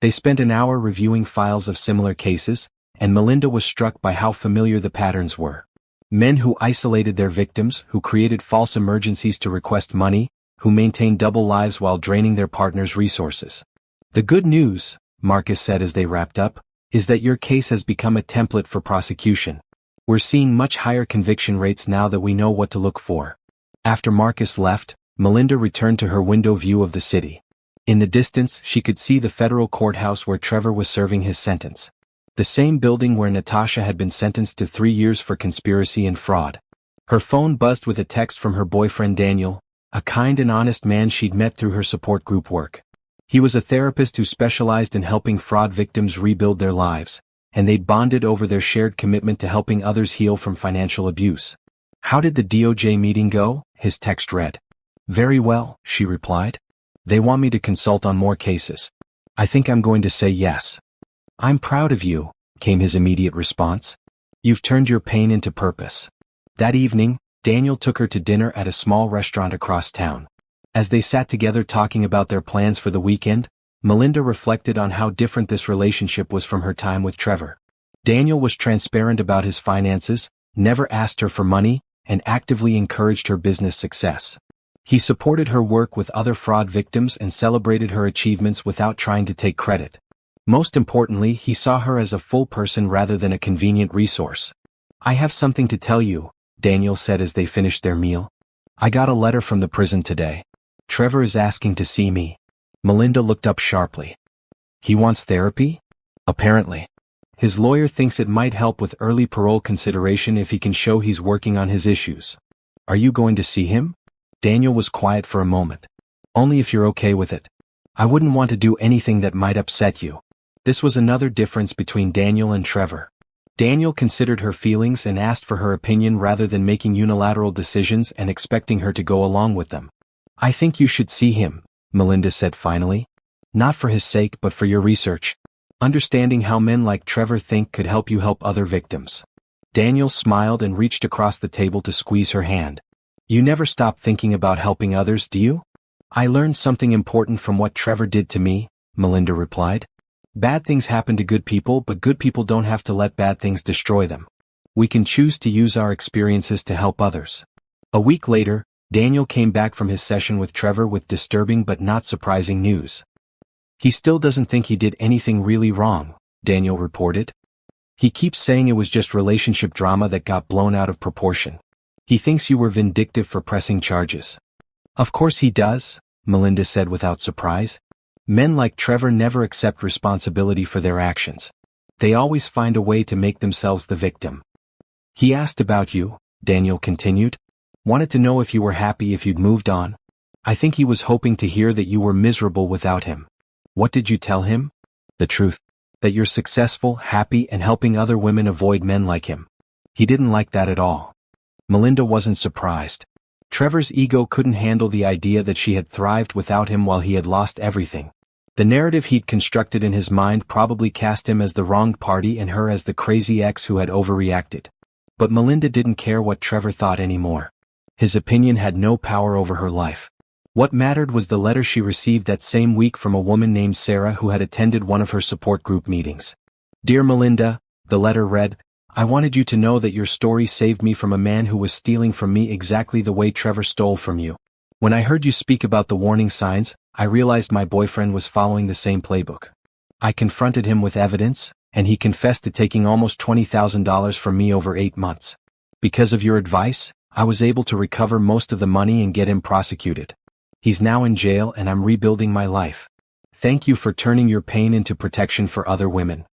C: They spent an hour reviewing files of similar cases, and Melinda was struck by how familiar the patterns were. Men who isolated their victims, who created false emergencies to request money, who maintained double lives while draining their partner's resources. The good news, Marcus said as they wrapped up, is that your case has become a template for prosecution. We're seeing much higher conviction rates now that we know what to look for. After Marcus left, Melinda returned to her window view of the city. In the distance, she could see the federal courthouse where Trevor was serving his sentence. The same building where Natasha had been sentenced to 3 years for conspiracy and fraud. Her phone buzzed with a text from her boyfriend Daniel, a kind and honest man she'd met through her support group work. He was a therapist who specialized in helping fraud victims rebuild their lives, and they'd bonded over their shared commitment to helping others heal from financial abuse. How did the DOJ meeting go? His text read. Very well, she replied. They want me to consult on more cases. I think I'm going to say yes. I'm proud of you, came his immediate response. You've turned your pain into purpose. That evening, Daniel took her to dinner at a small restaurant across town. As they sat together talking about their plans for the weekend, Melinda reflected on how different this relationship was from her time with Trevor. Daniel was transparent about his finances, never asked her for money, and actively encouraged her business success. He supported her work with other fraud victims and celebrated her achievements without trying to take credit. Most importantly, he saw her as a full person rather than a convenient resource. I have something to tell you, Daniel said as they finished their meal. I got a letter from the prison today. Trevor is asking to see me. Melinda looked up sharply. He wants therapy? Apparently. His lawyer thinks it might help with early parole consideration if he can show he's working on his issues. Are you going to see him? Daniel was quiet for a moment. Only if you're okay with it. I wouldn't want to do anything that might upset you. This was another difference between Daniel and Trevor. Daniel considered her feelings and asked for her opinion rather than making unilateral decisions and expecting her to go along with them. I think you should see him, Melinda said finally. Not for his sake but for your research. Understanding how men like Trevor think could help you help other victims. Daniel smiled and reached across the table to squeeze her hand. You never stop thinking about helping others, do you? I learned something important from what Trevor did to me, Melinda replied. Bad things happen to good people, but good people don't have to let bad things destroy them. We can choose to use our experiences to help others. A week later, Daniel came back from his session with Trevor with disturbing but not surprising news. He still doesn't think he did anything really wrong, Daniel reported. He keeps saying it was just relationship drama that got blown out of proportion. He thinks you were vindictive for pressing charges. Of course he does, Melinda said without surprise. Men like Trevor never accept responsibility for their actions. They always find a way to make themselves the victim. He asked about you, Daniel continued. Wanted to know if you were happy if you'd moved on. I think he was hoping to hear that you were miserable without him. What did you tell him? The truth. That you're successful, happy, and helping other women avoid men like him. He didn't like that at all. Melinda wasn't surprised. Trevor's ego couldn't handle the idea that she had thrived without him while he had lost everything. The narrative he'd constructed in his mind probably cast him as the wronged party and her as the crazy ex who had overreacted. But Melinda didn't care what Trevor thought anymore. His opinion had no power over her life. What mattered was the letter she received that same week from a woman named Sarah who had attended one of her support group meetings. Dear Melinda, the letter read, I wanted you to know that your story saved me from a man who was stealing from me exactly the way Trevor stole from you. When I heard you speak about the warning signs, I realized my boyfriend was following the same playbook. I confronted him with evidence, and he confessed to taking almost $20,000 from me over 8 months. Because of your advice, I was able to recover most of the money and get him prosecuted. He's now in jail and I'm rebuilding my life. Thank you for turning your pain into protection for other women.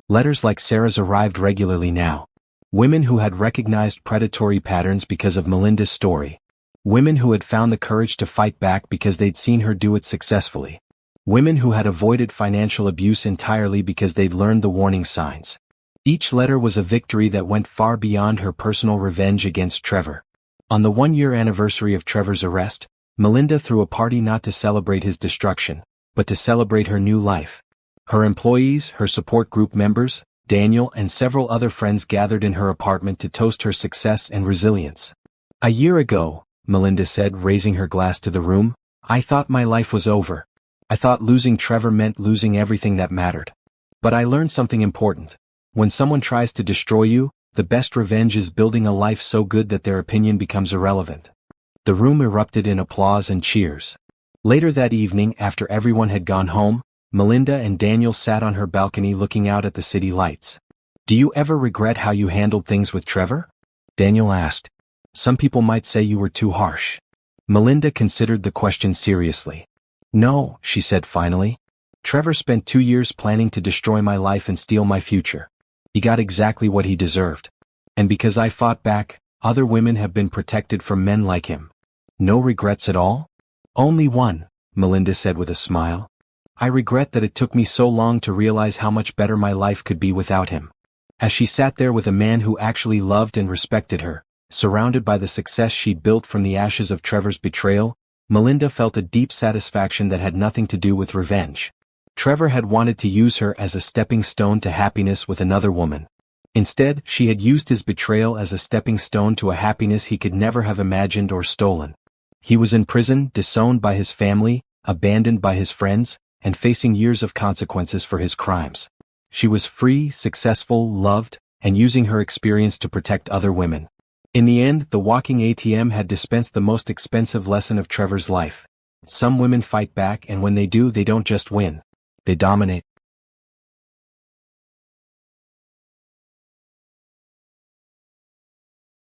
C: Letters like Sarah's arrived regularly now. Women who had recognized predatory patterns because of Melinda's story. Women who had found the courage to fight back because they'd seen her do it successfully. Women who had avoided financial abuse entirely because they'd learned the warning signs. Each letter was a victory that went far beyond her personal revenge against Trevor. On the 1-year anniversary of Trevor's arrest, Melinda threw a party not to celebrate his destruction, but to celebrate her new life. Her employees, her support group members, Daniel and several other friends gathered in her apartment to toast her success and resilience. A year ago, Melinda said, raising her glass to the room, I thought my life was over. I thought losing Trevor meant losing everything that mattered. But I learned something important. When someone tries to destroy you, the best revenge is building a life so good that their opinion becomes irrelevant. The room erupted in applause and cheers. Later that evening, after everyone had gone home, Melinda and Daniel sat on her balcony looking out at the city lights. "Do you ever regret how you handled things with Trevor?" Daniel asked. "Some people might say you were too harsh." Melinda considered the question seriously. "No," she said finally. "Trevor spent 2 years planning to destroy my life and steal my future. He got exactly what he deserved. And because I fought back, other women have been protected from men like him." "No regrets at all?" "Only one," Melinda said with a smile. "I regret that it took me so long to realize how much better my life could be without him." As she sat there with a man who actually loved and respected her, surrounded by the success she'd built from the ashes of Trevor's betrayal, Melinda felt a deep satisfaction that had nothing to do with revenge. Trevor had wanted to use her as a stepping stone to happiness with another woman. Instead, she had used his betrayal as a stepping stone to a happiness he could never have imagined or stolen. He was in prison, disowned by his family, abandoned by his friends, and facing years of consequences for his crimes. She was free, successful, loved, and using her experience to protect other women. In the end, the walking ATM had dispensed the most expensive lesson of Trevor's life. Some women fight back, and when they do, they don't just win. They dominate.